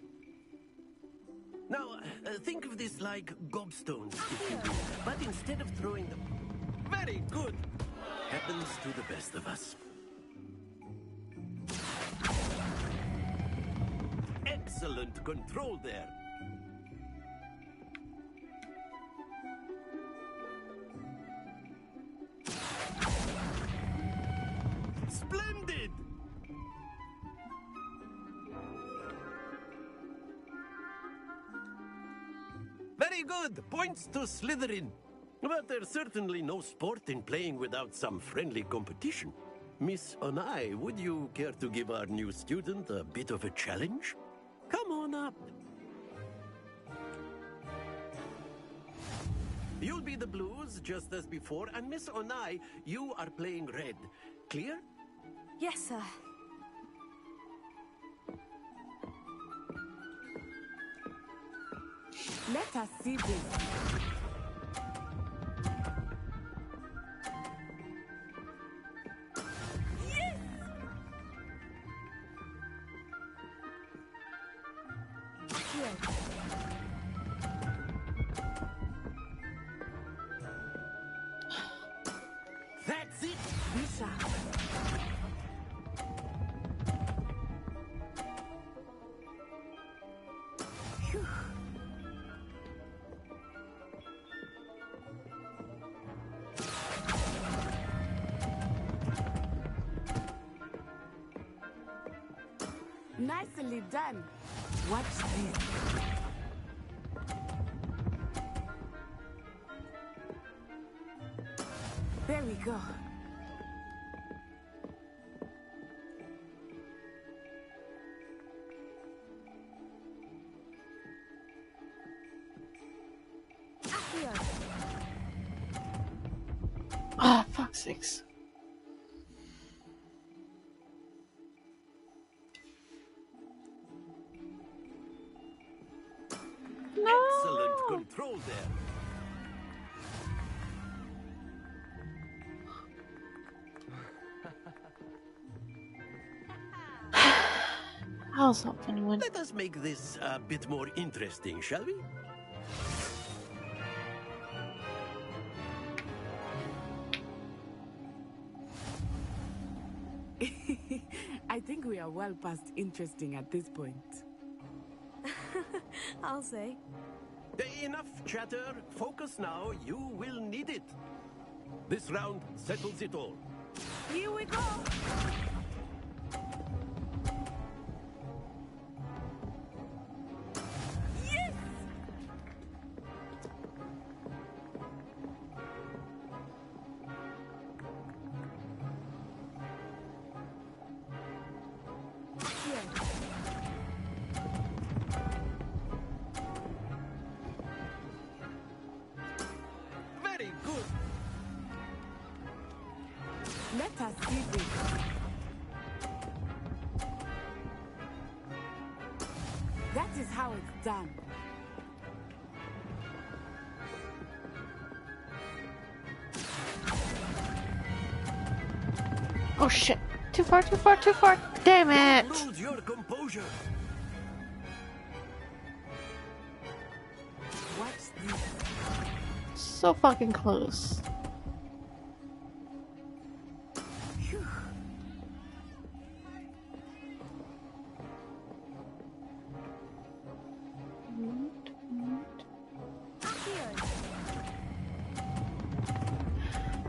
Now, think of this like gobstones, if you will, but instead of throwing them... Very good! Happens to the best of us. Excellent control there. Splendid! Very good! Points to Slytherin. But there's certainly no sport in playing without some friendly competition. Miss Onai, would you care to give our new student a bit of a challenge? Come on up. You'll be the blues, just as before, and Miss Onai, you are playing red. Clear? Yes, sir. Let us see this. That's it! Be sharp. Phew. Nicely done. Watch this. There we go. Ah, fuck's sakes. Excellent control there. I was hoping to win. Let us make this a bit more interesting, shall we? I think we are well past interesting at this point. I'll say. Enough chatter. Focus now. You will need it. This round settles it all. Here we go. Yes! Very good. Let us see this. That is how it's done. Oh shit. Too far, too far, too far. Damn it. Don't lose your composure. Watch this. So fucking close. Phew.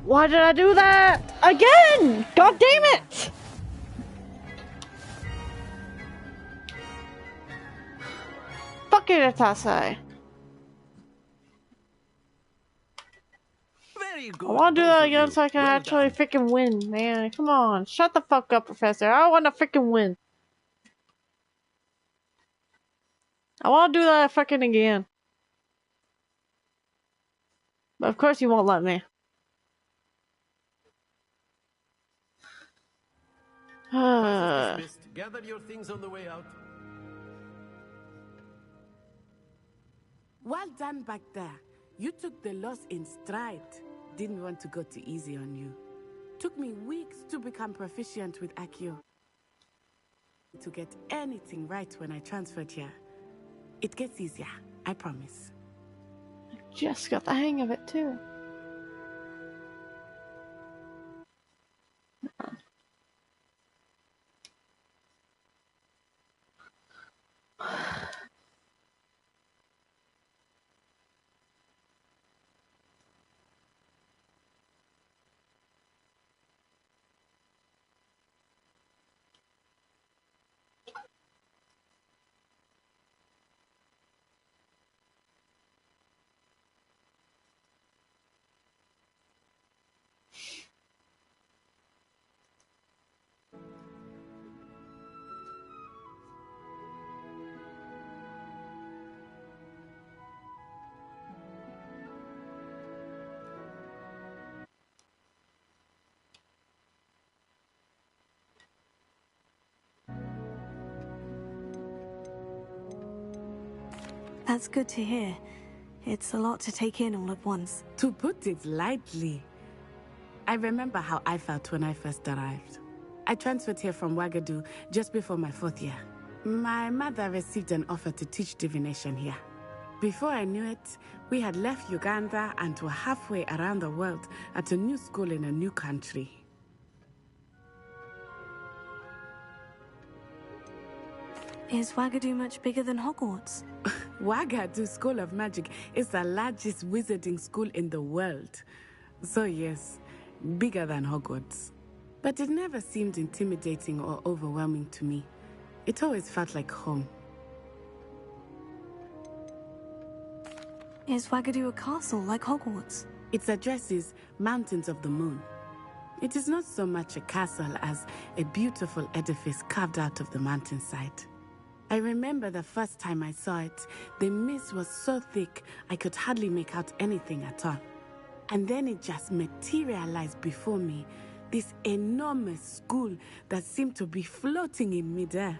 Why did I do that? Again! God damn it! Fuck it, Atasai. Very good. I want to do both that of again you. so I can Well actually done. freaking win, man. Come on. Shut the fuck up, Professor. I want to freaking win. I want to do that freaking again. But of course you won't let me. Class is dismissed. Gather your things on the way out. Well done back there. You took the loss in stride. Didn't want to go too easy on you. took me weeks to become proficient with Accio. To get anything right when I transferred here. It gets easier, I promise. Just got the hang of it too. That's good to hear. It's a lot to take in all at once. To put it lightly, I remember how I felt when I first arrived. I transferred here from Wagadu just before my 4th year. My mother received an offer to teach divination here. Before I knew it, we had left Uganda and were halfway around the world at a new school in a new country. Is Wagadu much bigger than Hogwarts? Wagadu School of Magic is the largest wizarding school in the world. So yes, bigger than Hogwarts. But it never seemed intimidating or overwhelming to me. It always felt like home. Is Wagadu a castle like Hogwarts? Its address is Mountains of the Moon. It is not so much a castle as a beautiful edifice carved out of the mountainside. I remember the first time I saw it, the mist was so thick I could hardly make out anything at all. And then it just materialized before me, this enormous school that seemed to be floating in midair.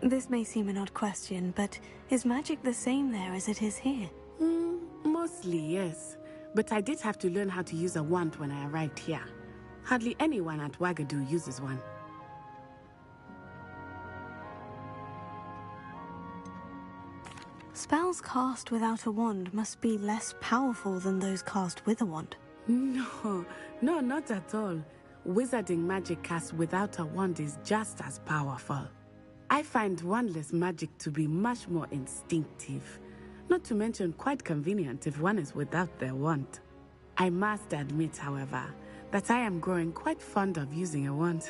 This may seem an odd question, but is magic the same there as it is here? Mostly, yes. But I did have to learn how to use a wand when I arrived here. Hardly anyone at Wagadu uses one. Spells cast without a wand must be less powerful than those cast with a wand. No, not at all. Wizarding magic cast without a wand is just as powerful. I find wandless magic to be much more instinctive. Not to mention quite convenient if one is without their wand. I must admit, however, that I am growing quite fond of using a wand.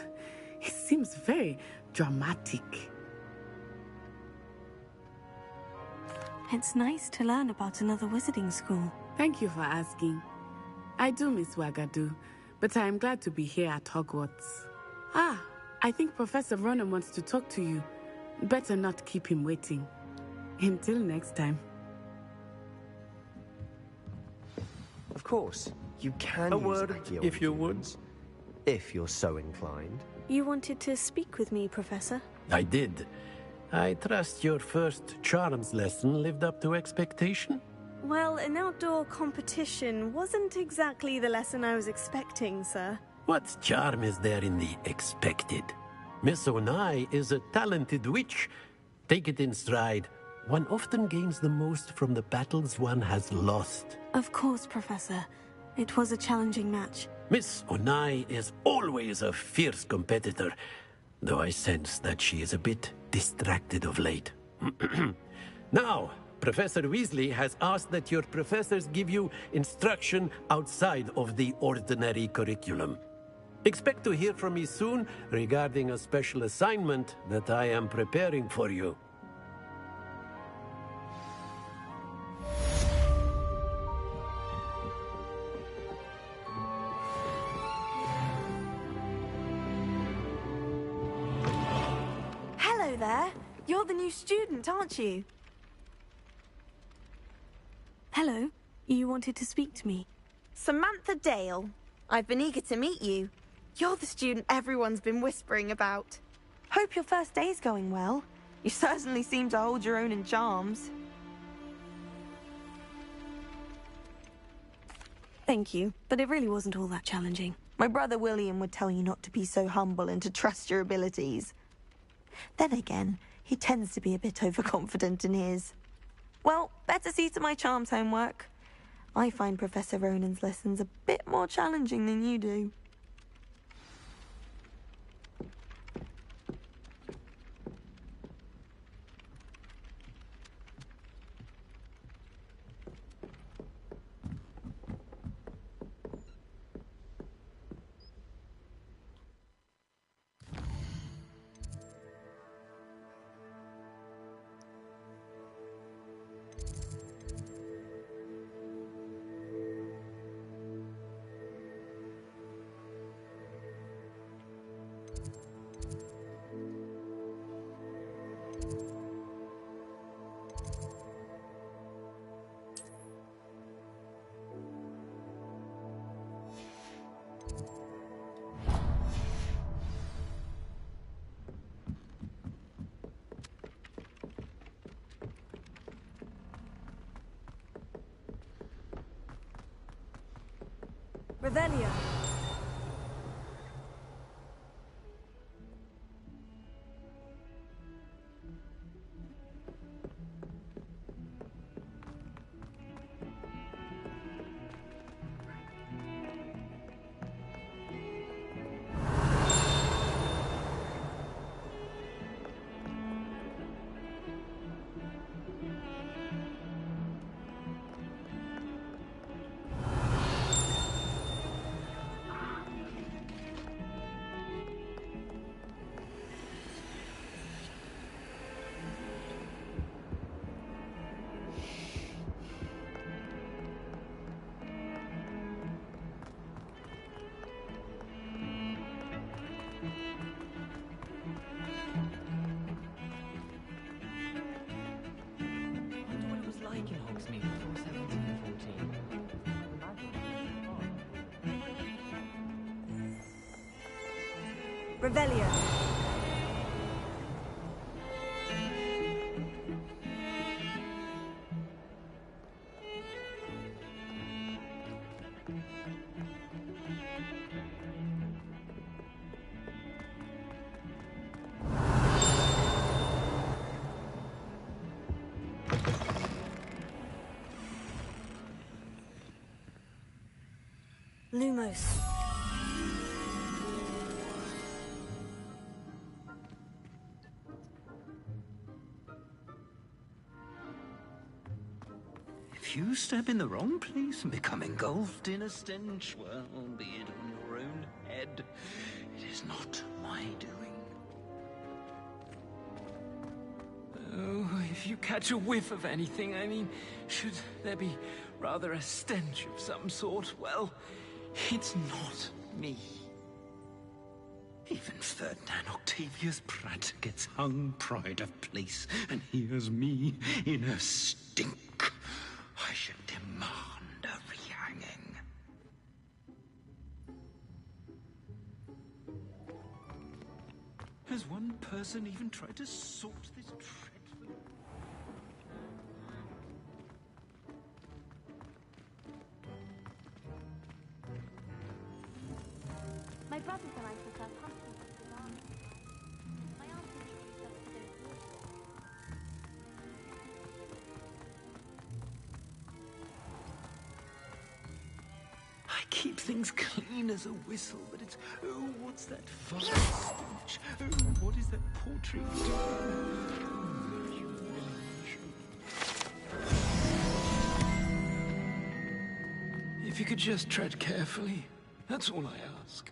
It seems very dramatic. It's nice to learn about another wizarding school. Thank you for asking. I do miss Wagadu, but I am glad to be here at Hogwarts. I think Professor Ronen wants to talk to you. Better not keep him waiting. Until next time. Of course, you can A use word, Accio if you would. weapons, if you're so inclined. You wanted to speak with me, Professor? I did. I trust your first charms lesson lived up to expectation? Well, an outdoor competition wasn't exactly the lesson I was expecting, sir. What charm is there in the expected? Miss Onai is a talented witch. Take it in stride. One often gains the most from the battles one has lost. Of course, Professor. It was a challenging match. Miss Onai is always a fierce competitor, though I sense that she is a bit distracted of late. Now, Professor Weasley has asked that your professors give you instruction outside of the ordinary curriculum. Expect to hear from me soon regarding a special assignment that I am preparing for you. Hello there. You're the new student, aren't you? Hello. You wanted to speak to me. Samantha Dale. I've been eager to meet you. You're the student everyone's been whispering about. Hope your first day's going well. You certainly seem to hold your own in charms. Thank you, but it really wasn't all that challenging. My brother William would tell you not to be so humble and to trust your abilities. Then again, he tends to be a bit overconfident in his. Well, better see to my charms homework. I find Professor Ronan's lessons a bit more challenging than you do. Revelio. Like in Hogsmeade before 1714. Revelio. Lumos. If you step in the wrong place and become engulfed in a stench, well, be it on your own head. It is not my doing. Oh, if you catch a whiff of anything, I mean, should there be rather a stench of some sort, well, it's not me. Even Ferdinand Octavius Pratt gets hung pride of place, and here's me in a stink. I should demand a rehanging. Has one person even tried to sort this dreadful... My brothers and I took our pumpkin to the barn. My aunt introduced us to those waterfalls. I keep things clean as a whistle, but it's... Oh, what's that vile stench? Oh, what is that poultry doing? Oh, you really should. If you could just tread carefully, that's all I ask.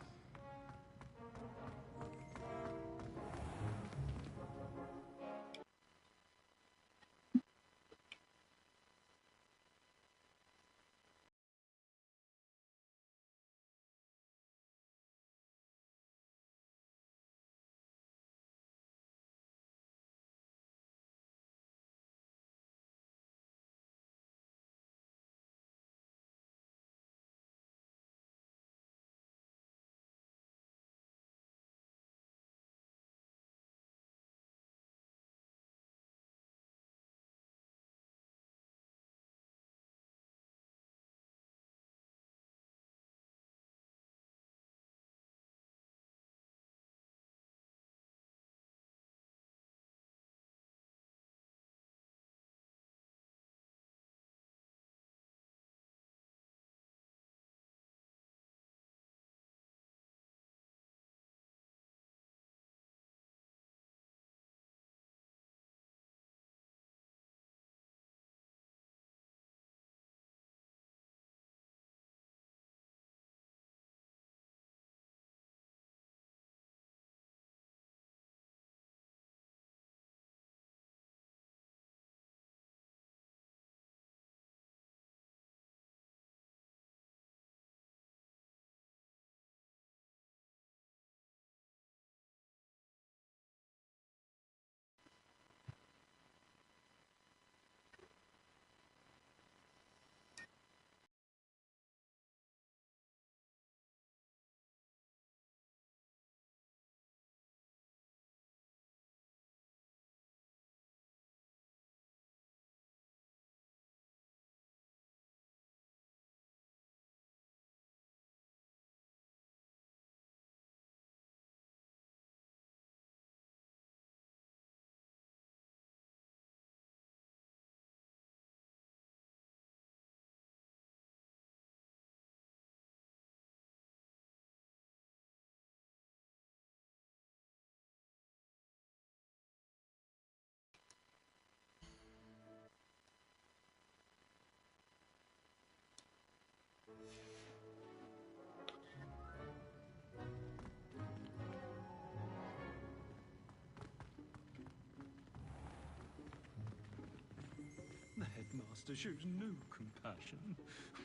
Master shows no compassion.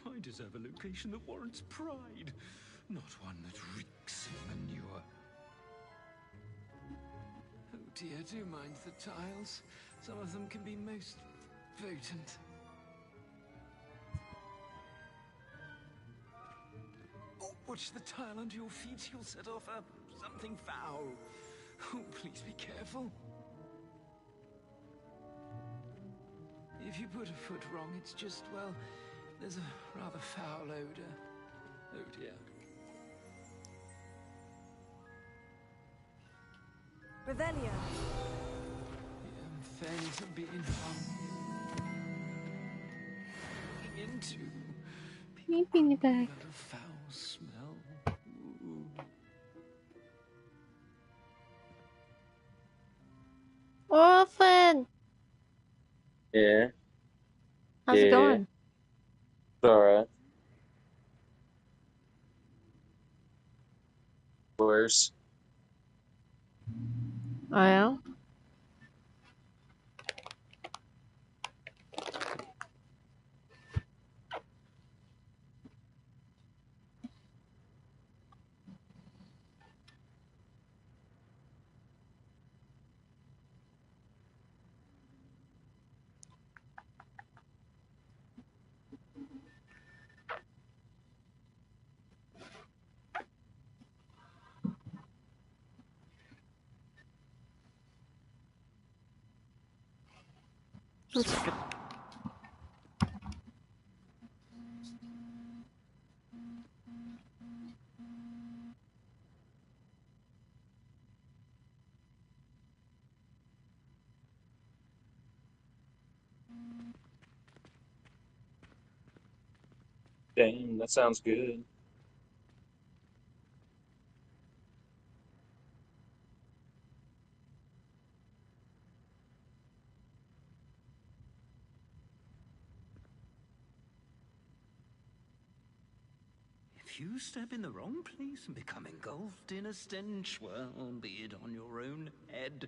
I deserve a location that warrants pride, not one that reeks of manure. Oh dear, do mind the tiles. Some of them can be most potent. Oh, watch the tile under your feet. You'll set off something foul. Oh, please be careful. If you put a foot wrong, it's just, well, there's a rather foul odor. Oh dear. Revelio. The fens are being hung into. Maybe in the back. A foul smell. Ooh. Orphan! Yeah. How's it going? It's alright. Worse. Oh, yeah? That's good. Damn, that sounds good. If you step in the wrong place and become engulfed in a stench, well, be it on your own head.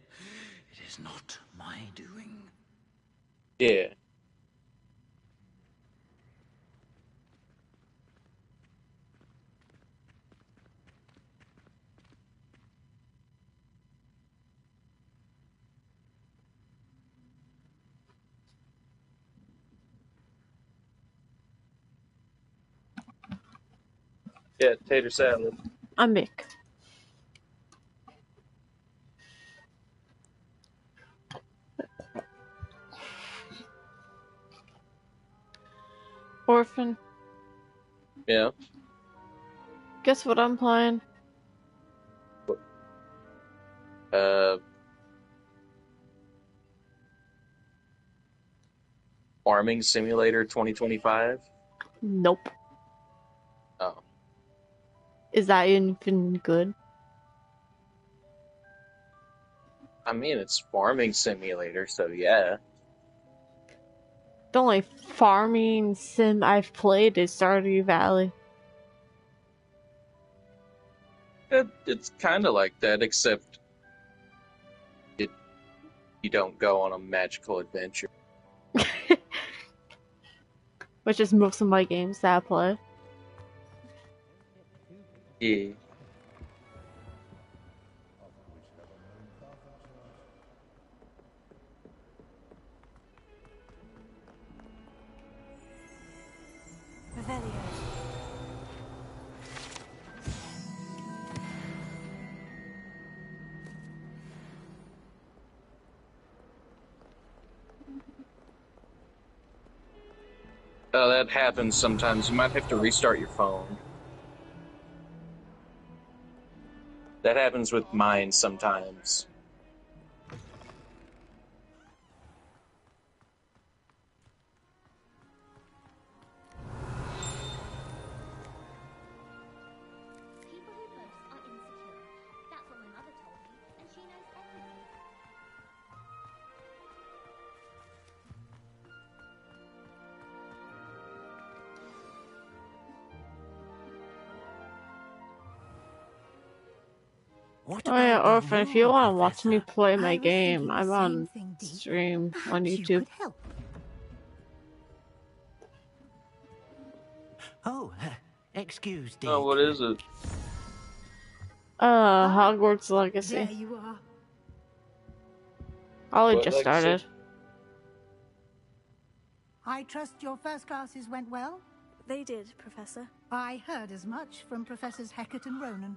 It is not my doing. Yeah. Yeah, tater salad. I'm Mick. Orphan. Yeah. Guess what I'm playing? Farming Simulator 2025? Nope. Oh. Is that even good? I mean, it's Farming Simulator, so yeah. The only farming sim I've played is Stardew Valley. It's kind of like that, except you don't go on a magical adventure. Which is most of my games that I play. Yeah. Revelio. That happens sometimes. You might have to restart your phone. That happens with mine sometimes. People who boast are insecure. That's what my mother told me, and she knows everything. Oh yeah, Orphan, if you want to watch me play my game, I'm on stream on YouTube. Oh, excuse, Dick. Oh, what is it? Hogwarts Legacy. There you are. Ollie What just legacy? started. I trust your first classes went well? They did, Professor. I heard as much from Professors Hecat and Ronan.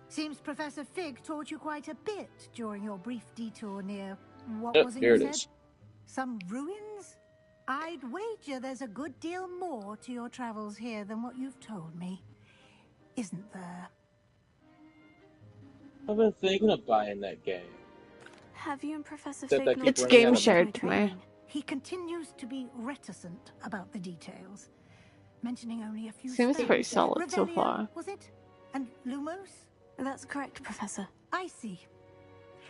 Seems Professor Fig taught you quite a bit during your brief detour near... what Yep, was it here you it said? is. Some ruins? I'd wager there's a good deal more to your travels here than what you've told me. Isn't there? I've been thinking of buying that game. Have you and Professor Except I Fig keep It's running game out of shared to me. He continues to be reticent about the details, mentioning only a few Seems spells. pretty solid so Revelio, far. was it? And Lumos? That's correct, Professor. I see.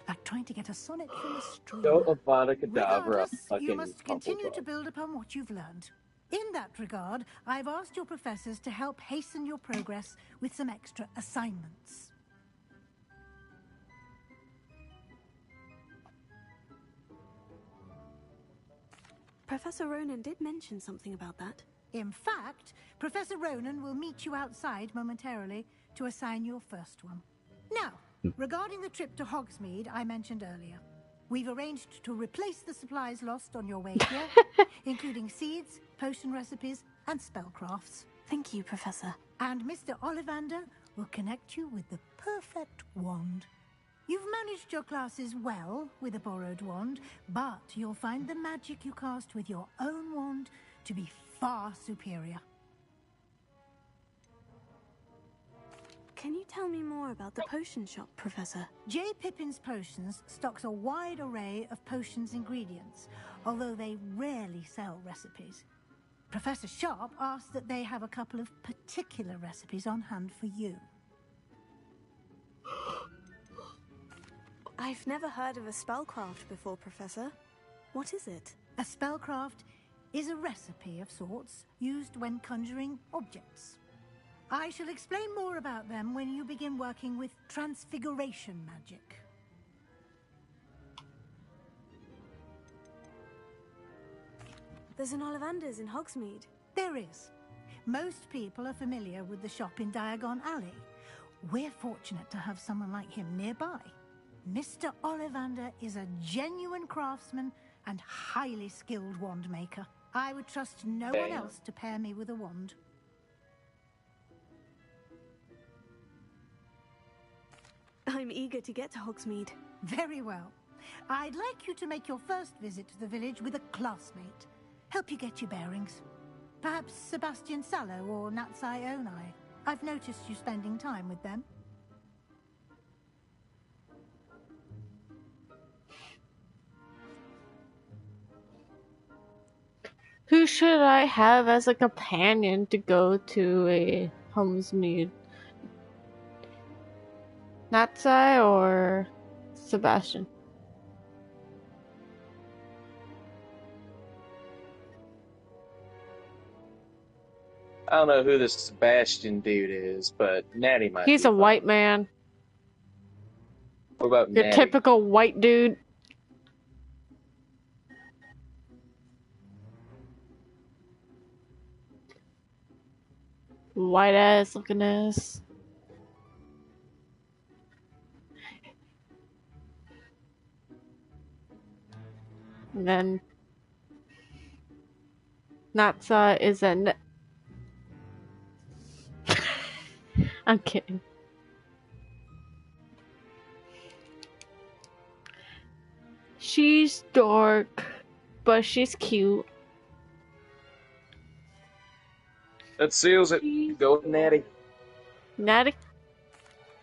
Like trying to get a sonnet from a stream. Go Avada Kedavra, Regardless, you fucking must continue to Hufflepuff. build upon what you've learned. In that regard, I've asked your professors to help hasten your progress with some extra assignments. Professor Ronan did mention something about that. In fact, Professor Ronan will meet you outside momentarily to assign your first one. Now, regarding the trip to Hogsmeade I mentioned earlier, we've arranged to replace the supplies lost on your way here, including seeds, potion recipes, and spellcrafts. Thank you, Professor. And Mr. Ollivander will connect you with the perfect wand. You've managed your classes well with a borrowed wand, but you'll find the magic you cast with your own wand to be far superior. Can you tell me more about the potion shop, Professor? J. Pippin's Potions stocks a wide array of potions ingredients, although they rarely sell recipes. Professor Sharp asked that they have a couple of particular recipes on hand for you. I've never heard of a spellcraft before, Professor. What is it? A spellcraft is a recipe of sorts used when conjuring objects. I shall explain more about them when you begin working with transfiguration magic. There's an Ollivander's in Hogsmeade. There is. Most people are familiar with the shop in Diagon Alley. We're fortunate to have someone like him nearby. Mr. Ollivander is a genuine craftsman and highly skilled wand maker. I would trust no one else to pair me with a wand. I'm eager to get to Hogsmeade. Very well. I'd like you to make your first visit to the village with a classmate. Help you get your bearings. Perhaps Sebastian Sallow or Natsai Onai. I've noticed you spending time with them. Who should I have as a companion to go to a Hogsmeade? Natsai or Sebastian? I don't know who this Sebastian dude is, but Natty might He's be a fun. white man. What about Your Natty? typical white dude. White ass looking ass. And then Natsa is an. I'm kidding. She's dark, but she's cute. That seals it. Go with Natty. Natty?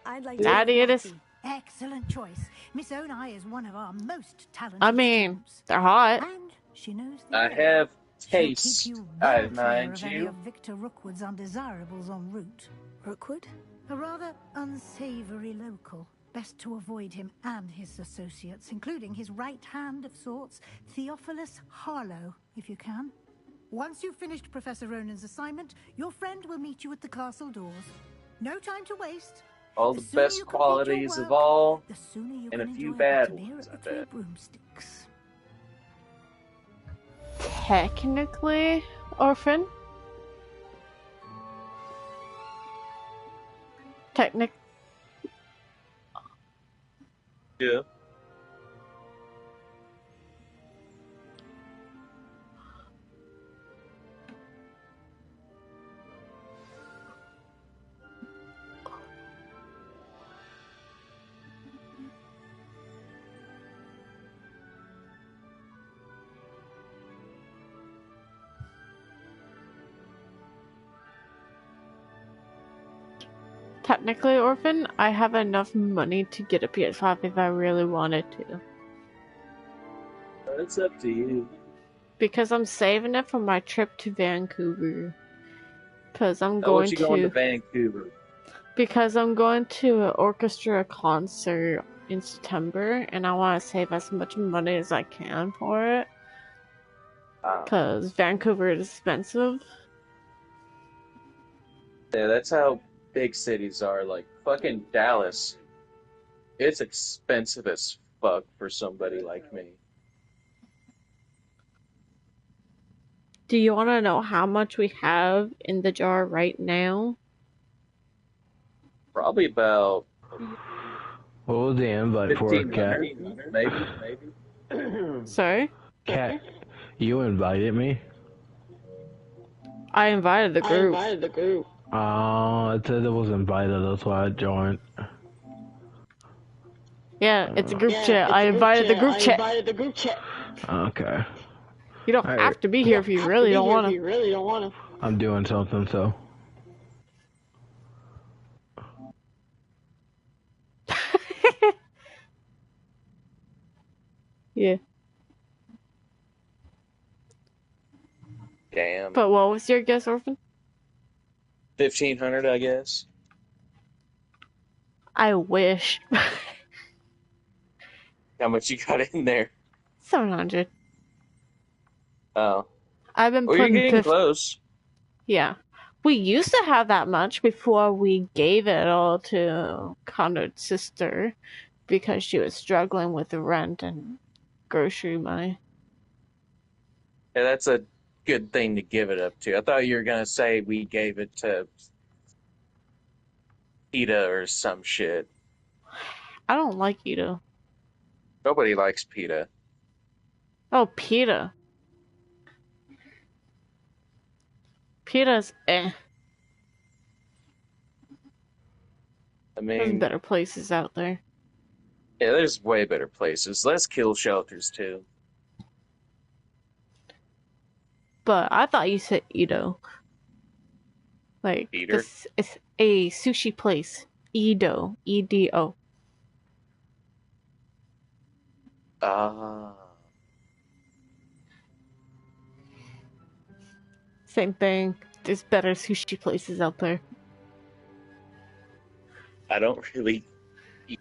I'd like Natty to it is. Excellent choice. Miss Onai is one of our most talented I mean, they're hot. and she knows the I area. have She'll taste. keep you I well clear mind of any you. of Victor Rookwood's undesirables en route. Rookwood? A rather unsavory local. Best to avoid him and his associates, including his right hand of sorts, Theophilus Harlow, if you can. Once you've finished Professor Ronan's assignment, your friend will meet you at the castle doors. No time to waste. All the sooner best you complete your qualities of work, all, the sooner you and a can few enjoy bad hot beer ones, at I the Three bet. Broomsticks. Technically, orphan. Technic. Yeah. Technically, Orphan, I have enough money to get a PS5 if I really wanted to. It's up to you. Because I'm saving it for my trip to Vancouver. Because I'm What going you going to to... Vancouver? Because I'm going to an orchestra concert in September, and I want to save as much money as I can for it. Because Vancouver is expensive. Yeah, that's how big cities are. Like, fucking Dallas. It's expensive as fuck for somebody like me. Do you want to know how much we have in the jar right now? Probably about What was the invite for, Cat? 1,500, maybe. Sorry? Cat, you invited me? I invited the group. Oh, it said it was invited, that's why I joined. Yeah, it's a group chat. I invited the group chat. Okay. You don't have to be here if you really don't want to. I'm doing something, so. Yeah. Damn. But what was your guess, Orphan? 1,500, I guess. I wish. How much you got in there? 700. Oh. I've been Well, you're putting getting close. Yeah. We used to have that much before we gave it all to Conrad's sister because she was struggling with the rent and grocery money. Yeah, that's a good thing to give it up to. I thought you were gonna say we gave it to PETA or some shit. I don't like Ito. Nobody likes PETA. Oh, PETA. PETA's eh. I There's mean, better places out there. yeah, there's way better places. Less kill shelters, too. But I thought you said Ito. Like, Eater? this is a sushi place. Edo. E-D-O. Ah. Same thing. There's better sushi places out there. I don't really eat.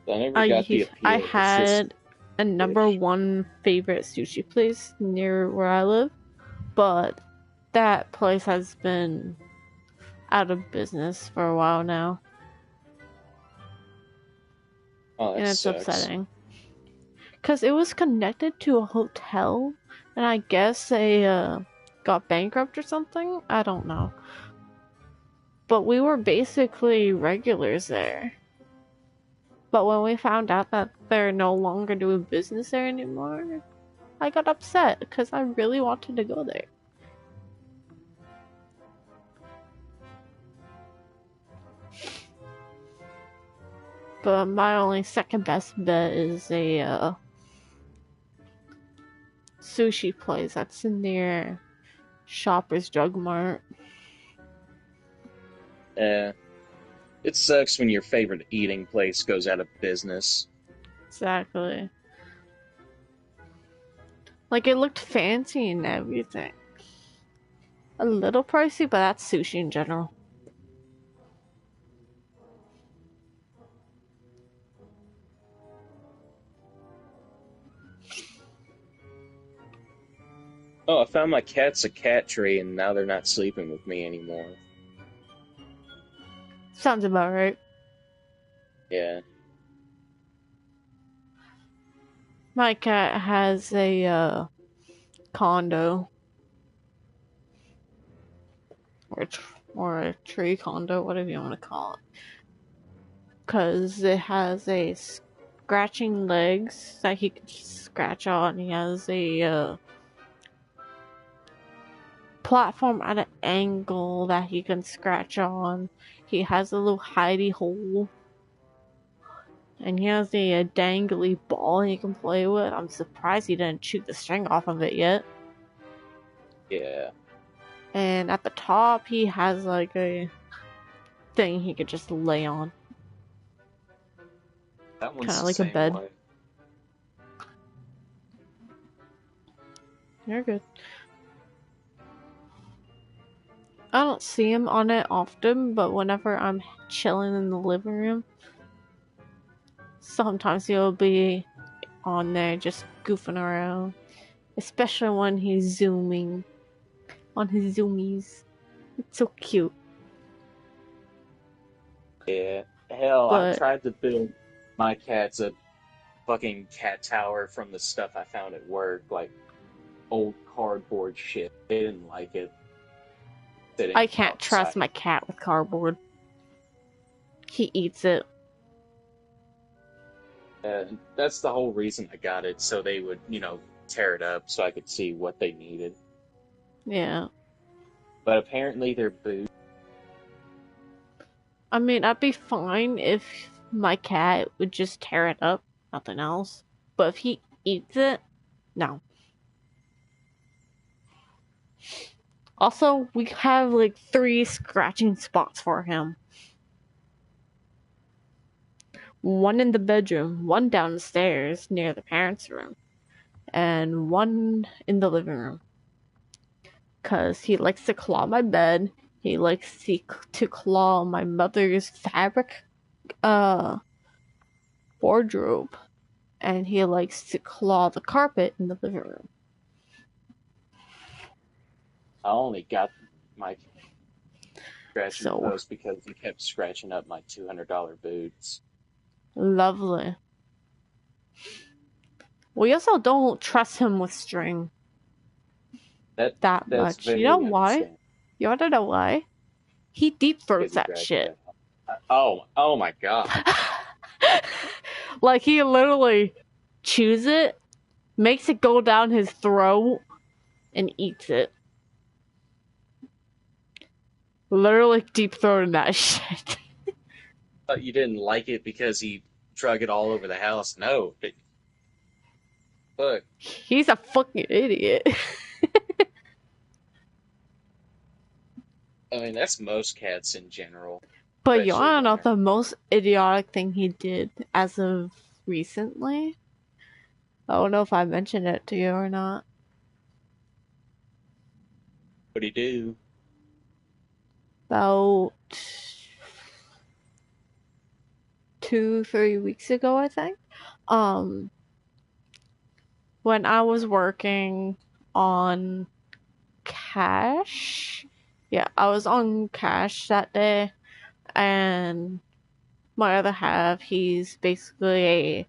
I never got the appeal. I It's just had a number one favorite sushi place near where I live, but that place has been out of business for a while now. Oh, that And it's sucks. upsetting. Because it was connected to a hotel, and I guess they got bankrupt or something? I don't know. But we were basically regulars there. But when we found out that they're no longer doing business there anymore, I got upset because I really wanted to go there. But my only second best bet is a sushi place that's near Shoppers Drug Mart. Yeah. It sucks when your favorite eating place goes out of business. Exactly. Like, it looked fancy and everything. A little pricey, but that's sushi in general. Oh, I found my cats a cat tree, and now they're not sleeping with me anymore. Sounds about right. Yeah. My cat has a condo. or a tree condo, whatever you want to call it. Because it has a scratching legs that he can scratch on. He has a platform at an angle that he can scratch on. He has a little hidey hole. And he has a dangly ball he can play with. I'm surprised he didn't shoot the string off of it yet. Yeah. And at the top, he has like a thing he could just lay on. That one's Kind of the like a same bed. way. You're good. I don't see him on it often, but whenever I'm chilling in the living room, sometimes he'll be on there just goofing around. Especially when he's zooming on his zoomies. It's so cute. Yeah. Hell, I But- tried to build my cats a fucking cat tower from the stuff I found at work, like old cardboard shit. They didn't like it. Sitting I can't trust outside. my cat with cardboard. He eats it. And that's the whole reason I got it, so they would, tear it up so I could see what they needed. Yeah. But apparently they're booed. I mean, I'd be fine if my cat would just tear it up, nothing else. But if he eats it, no. Also, we have like 3 scratching spots for him. One in the bedroom, one downstairs near the parents' room, and one in the living room. 'Cause he likes to claw my bed, he likes to claw my mother's fabric wardrobe, and he likes to claw the carpet in the living room. I only got my scratching So- post because he kept scratching up my $200 boots. Lovely. We also don't trust him with string that That's much. very You know why? understandable. You wanna know why? He deep throats Getting that dragged shit. Oh my god. Like, he literally chews it, makes it go down his throat, and eats it. Literally deep throating that shit. Thought you didn't like it because he drug it all over the house. No. Look, He's a fucking idiot. I mean, that's most cats in general. But you Especially wanna know when the most idiotic thing he did as of recently? I don't know if I mentioned it to you or not. What'd he do? About 2-3 weeks ago, I think. When I was working on cash. Yeah, I was on cash that day, and my other half, he's basically a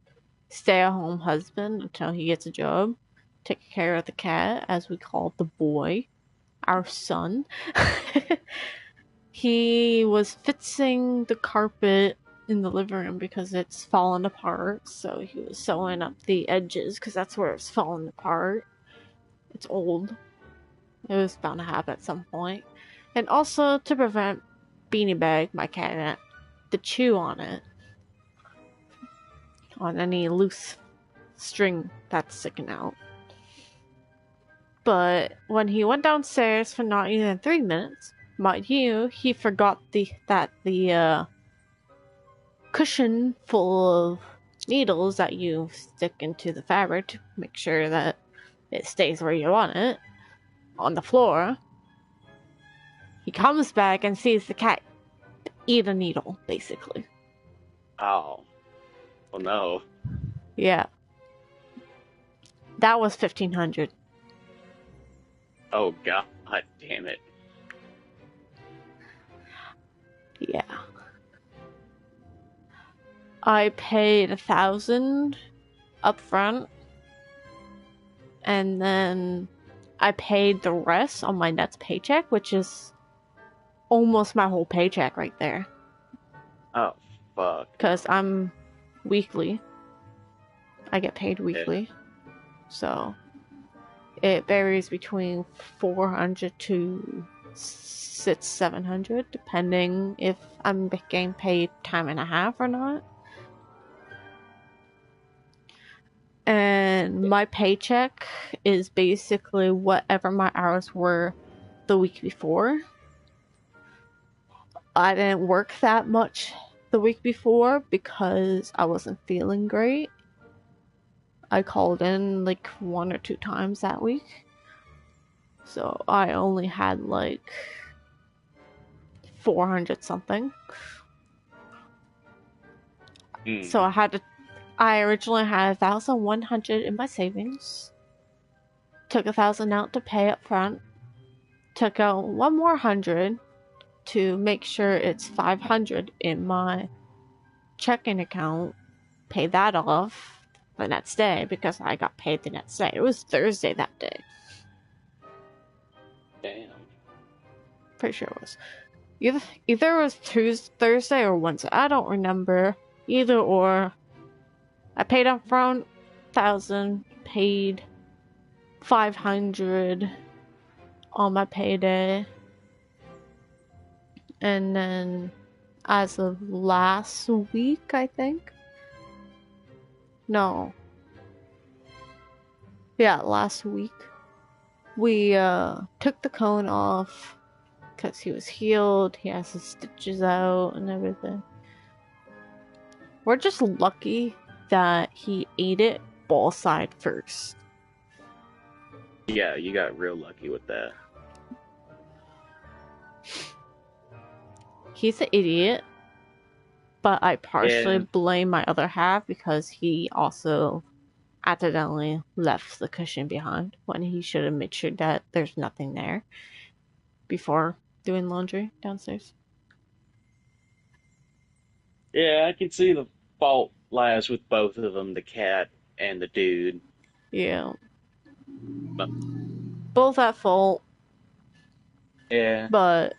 stay-at-home husband until he gets a job, taking care of the cat, as we call the boy, our son. He was fixing the carpet in the living room because it's fallen apart, so he was sewing up the edges because that's where it's fallen apart. It's old. It was bound to happen at some point. And also to prevent Beanie Bag, my cat, to chew on it. On any loose string that's sticking out. But when he went downstairs for not even 3 minutes, mind you, he forgot that the cushion full of needles that you stick into the fabric to make sure that it stays where you want it, on the floor. He comes back and sees the cat eat a needle, basically. Oh. Well, no. Yeah. That was $1,500. Oh, god damn it. Yeah. I paid $1,000 up front, and then I paid the rest on my next paycheck, which is almost my whole paycheck right there. Oh, fuck. Because I'm weekly. I get paid weekly. Yeah. So it varies between 400 to 700, depending if I'm getting paid time and a half or not. And my paycheck is basically whatever my hours were the week before. I didn't work that much the week before because I wasn't feeling great. I called in like 1 or 2 times that week. So I only had like 400 something. So I originally had 1,100 in my savings. Took 1,000 out to pay up front. Took out 1 more 100 to make sure it's 500 in my checking account. Pay that off the next day because I got paid the next day. It was Thursday that day. Damn. Pretty sure it was. Either it was Thursday or Wednesday. I don't remember. Either or. I paid up front 1,000, paid 500 on my payday. And then as of last week, I think. No. Yeah, last week. We took the cone off because he was healed. He has his stitches out and everything. We're just lucky that he ate it ball side first. Yeah, you got real lucky with that. He's an idiot, but I partially blame my other half because he also accidentally left the cushion behind when he should have made sure that there's nothing there before doing laundry downstairs. Yeah, I can see the fault lies with both of them, the cat and the dude. Yeah. Both at fault. Yeah. But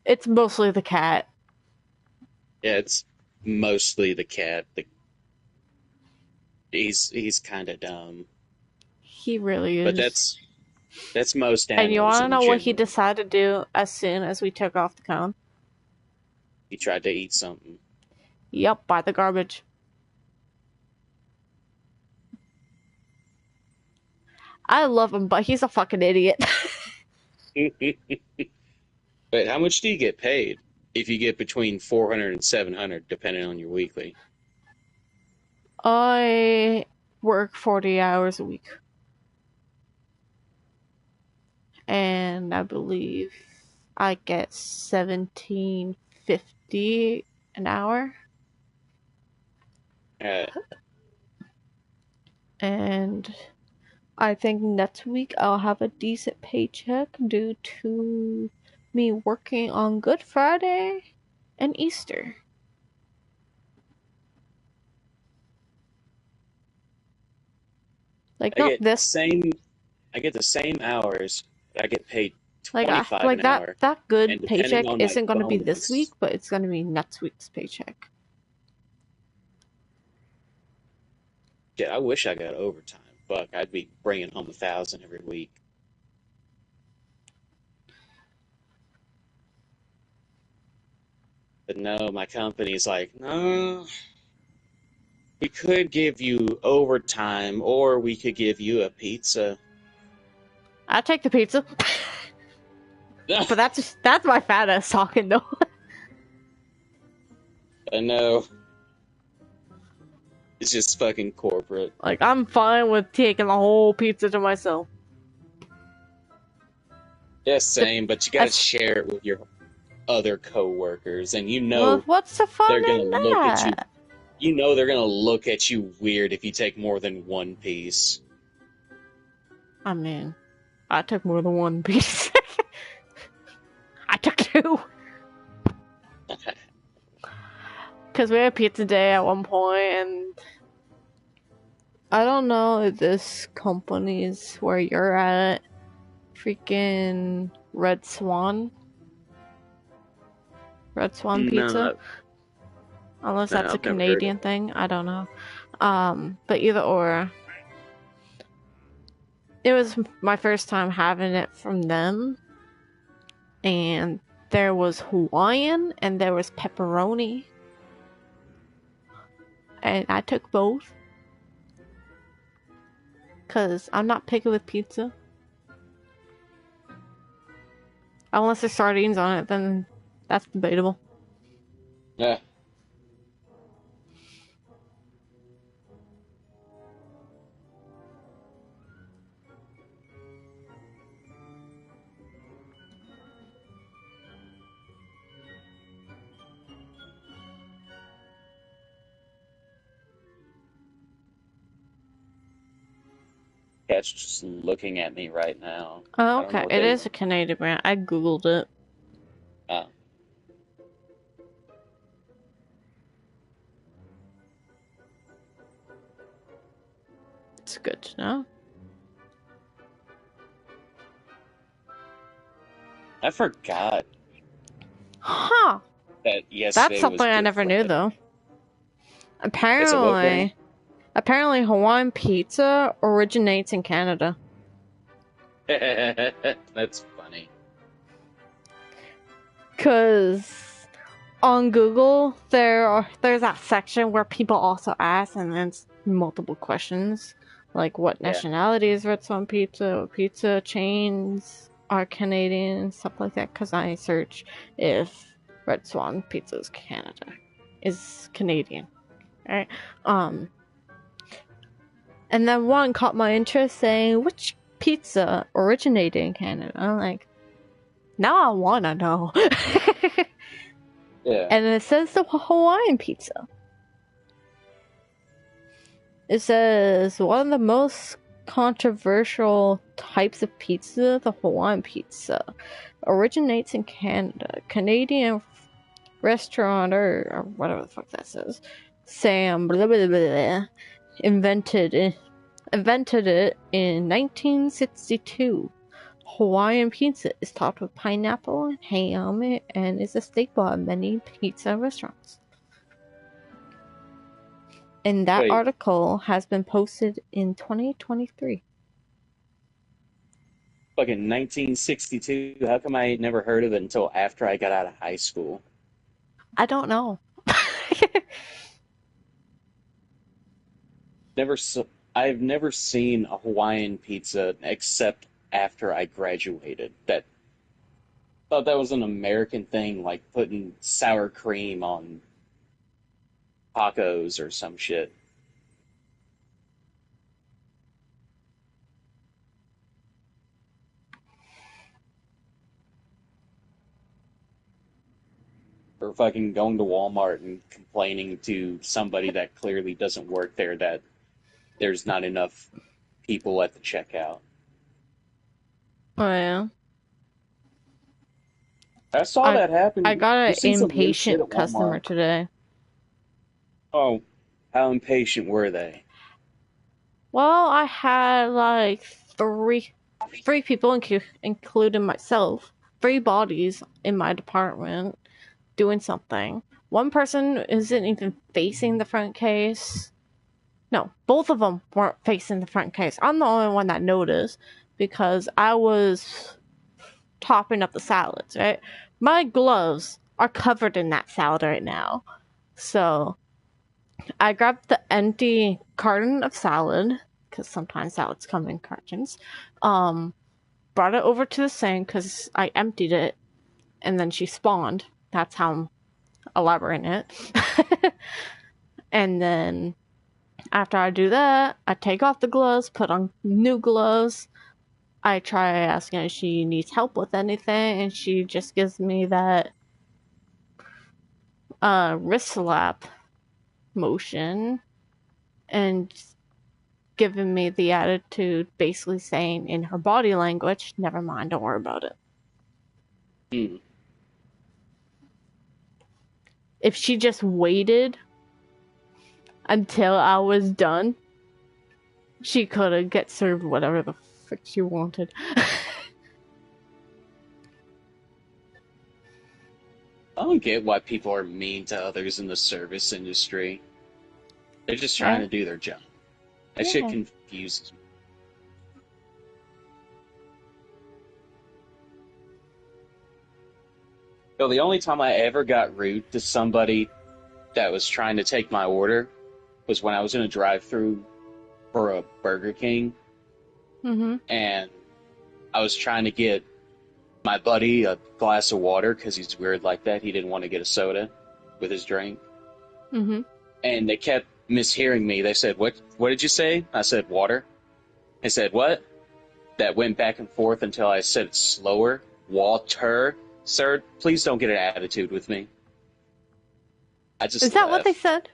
it's mostly the cat. Yeah, it's mostly the cat. He's kind of dumb. He really is. But that's most animals. And you want to know what he decided to do as soon as we took off the cone? He tried to eat something. Yep, by the garbage. I love him, but he's a fucking idiot. But how much do you get paid if you get between 400 and 700, depending on your weekly? I work 40 hours a week. And I believe I get $17.50 an hour. And I think next week I'll have a decent paycheck due to me working on Good Friday and Easter. Like not this. I get the same hours. I get paid $25 like an that. hour. That good paycheck on isn't my going to be this bonus- week, but it's going to be next week's paycheck. Yeah, I wish I got overtime. Fuck, I'd be bringing home 1,000 every week. But no, my company's like, no, we could give you overtime, or we could give you a pizza. I'll take the pizza. But that's my fat ass talking though. I know. It's just fucking corporate. Like, I'm fine with taking the whole pizza to myself. Yeah, same, but you gotta share it with your other co-workers, and you know Well, what's the fun they're gonna in look at you. that? You know they're gonna look at you weird if you take more than one piece. I mean, I took more than one piece. I took 2. Because we had pizza day at one point, and I don't know if this company's where you're at. Freaking Red Swan. Red Swan No, Pizza. Unless no, that's a I've never heard Canadian thing, I don't know. But either or, it was my first time having it from them, and there was Hawaiian and there was pepperoni, and I took both because I'm not picky with pizza. Unless there's sardines on it, then that's debatable. Yeah. Cat's just looking at me right now. Oh, I don't know okay. what It they- is a Canadian brand. I googled it. Oh. It's good to know. I forgot Huh. that yesterday That's was something I Good never knew, though. It's a what brand? Apparently Hawaiian pizza originates in Canada. That's funny. Cause on Google there's that section where people also ask, and then it's multiple questions like what Yeah. nationality is Red Swan Pizza, what pizza chains are Canadian, stuff like that. Cause I search if Red Swan Pizza is Canadian, right? And then one caught my interest saying which pizza originated in Canada. I'm like, now I wanna know. Yeah. And it says the Hawaiian pizza. It says one of the most controversial types of pizza, the Hawaiian pizza, originates in Canada. Canadian restaurateur, or whatever the fuck that says, Sam blah, blah, blah, blah, invented it in 1962. Hawaiian pizza is topped with pineapple and ham and is a staple at many pizza restaurants. And that Wait. article has been posted in 2023. Fucking 1962. How come I never heard of it until after I got out of high school? I don't know. I've never seen a Hawaiian pizza except after I graduated. Thought that was an American thing, like putting sour cream on tacos or some shit. Or fucking going to Walmart and complaining to somebody that clearly doesn't work there that there's not enough people at the checkout. Oh, yeah. I saw that happen. I got We've an seen some weird shit impatient at customer Walmart. today. Oh, how impatient were they? Well, I had like three people, including myself, 3 bodies in my department doing something. One person isn't even facing the front case. No, both of them weren't facing the front case. I'm the only one that noticed because I was topping up the salads, right? My gloves are covered in that salad right now. So I grabbed the empty carton of salad, because sometimes salads come in cartons. Brought it over to the sink because I emptied it, and then she spawned. That's how I'm elaborating it. And then after I do that, I take off the gloves, put on new gloves. I try asking if she needs help with anything, and she just gives me that wrist slap motion and giving me the attitude, basically saying in her body language, never mind, don't worry about it. If she just waited until I was done, she could have get served whatever the frick she wanted. Oh, don't get why people are mean to others in the service industry. They're just trying to do their job. That shit confuses me. So the only time I ever got rude to somebody that was trying to take my order was when I was in a drive-thru for a Burger King. Mm-hmm. And I was trying to get my buddy a glass of water because he's weird like that. He didn't want to get a soda with his drink. Mm-hmm. And they kept mishearing me. They said, what did you say? I said, water. They said, what? That went back and forth until I said it slower. Water. Sir, please don't get an attitude with me. I just Is that left. what they said?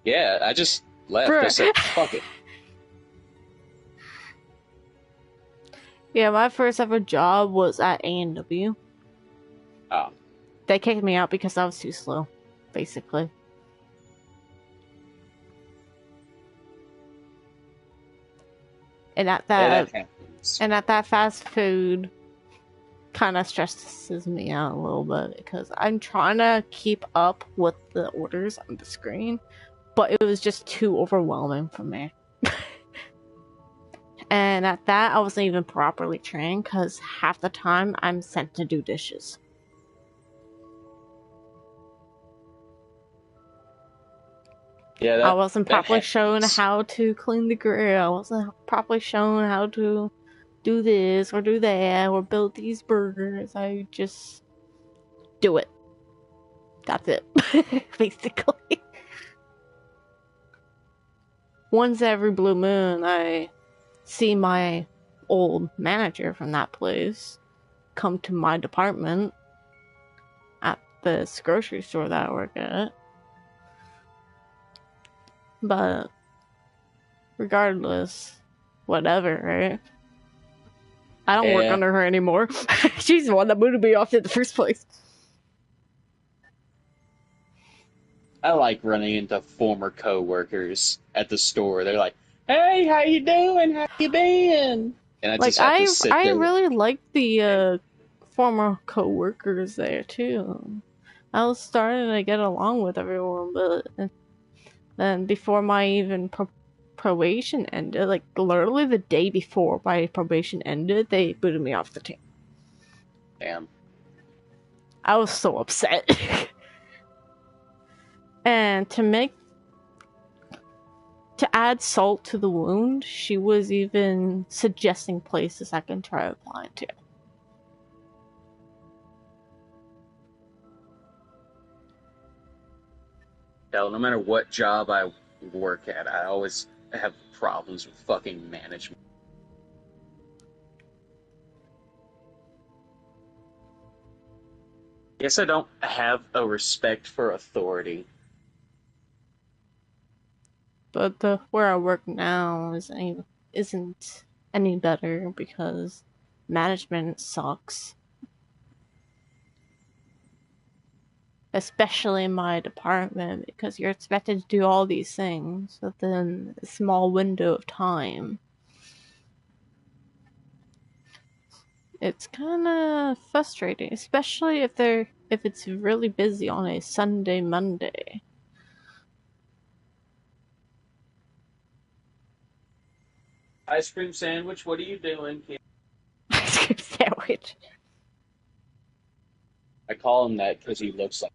Yeah, I just left. Bruh. I said, fuck it. Yeah, my first ever job was at A&W. Oh. They kicked me out because I was too slow, basically. And at that fast food kind of stresses me out a little bit because I'm trying to keep up with the orders on the screen, but it was just too overwhelming for me. And at that, I wasn't even properly trained because half the time I'm sent to do dishes. Yeah, I wasn't properly shown how to clean the grill. I wasn't properly shown how to do this or do that or build these burgers. I just do it. That's it, basically. Once every blue moon, I see my old manager from that place come to my department at this grocery store that I work at. But regardless, whatever, right? I don't work under her anymore. She's the one that moved me off in the first place. I like running into former co-workers at the store. They're like, "Hey, how you doing? How you been?" And I just have to sit there. I really like the former co-workers there too. I was starting to get along with everyone, but then before my even probation ended, like literally the day before my probation ended, they booted me off the team. Damn. I was so upset. And to add salt to the wound, she was even suggesting places I can try applying to. No matter what job I work at, I always have problems with fucking management. Guess I don't have a respect for authority. But where I work now isn't any better because management sucks. Especially in my department, because you're expected to do all these things within a small window of time. It's kind of frustrating, especially if it's really busy on a Sunday, Monday. Ice cream sandwich, what are you doing, kid? Ice cream sandwich. I call him that because he looks like.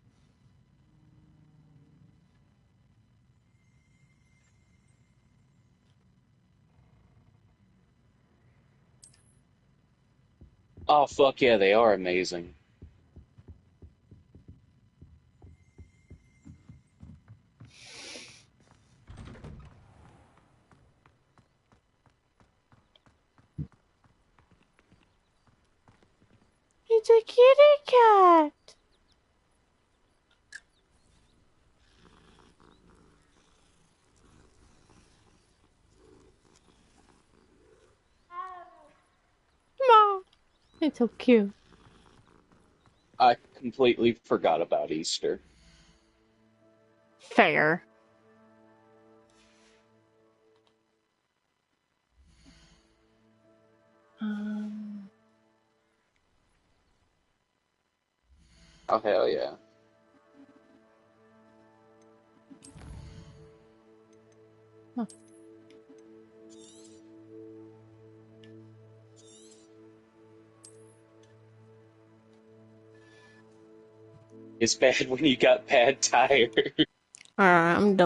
Oh, fuck yeah, they are amazing. It's a kitty cat! Mom! It's so cute. I completely forgot about Easter. Fair. Oh, hell yeah. It's bad when you got bad tires. Alright, I'm done.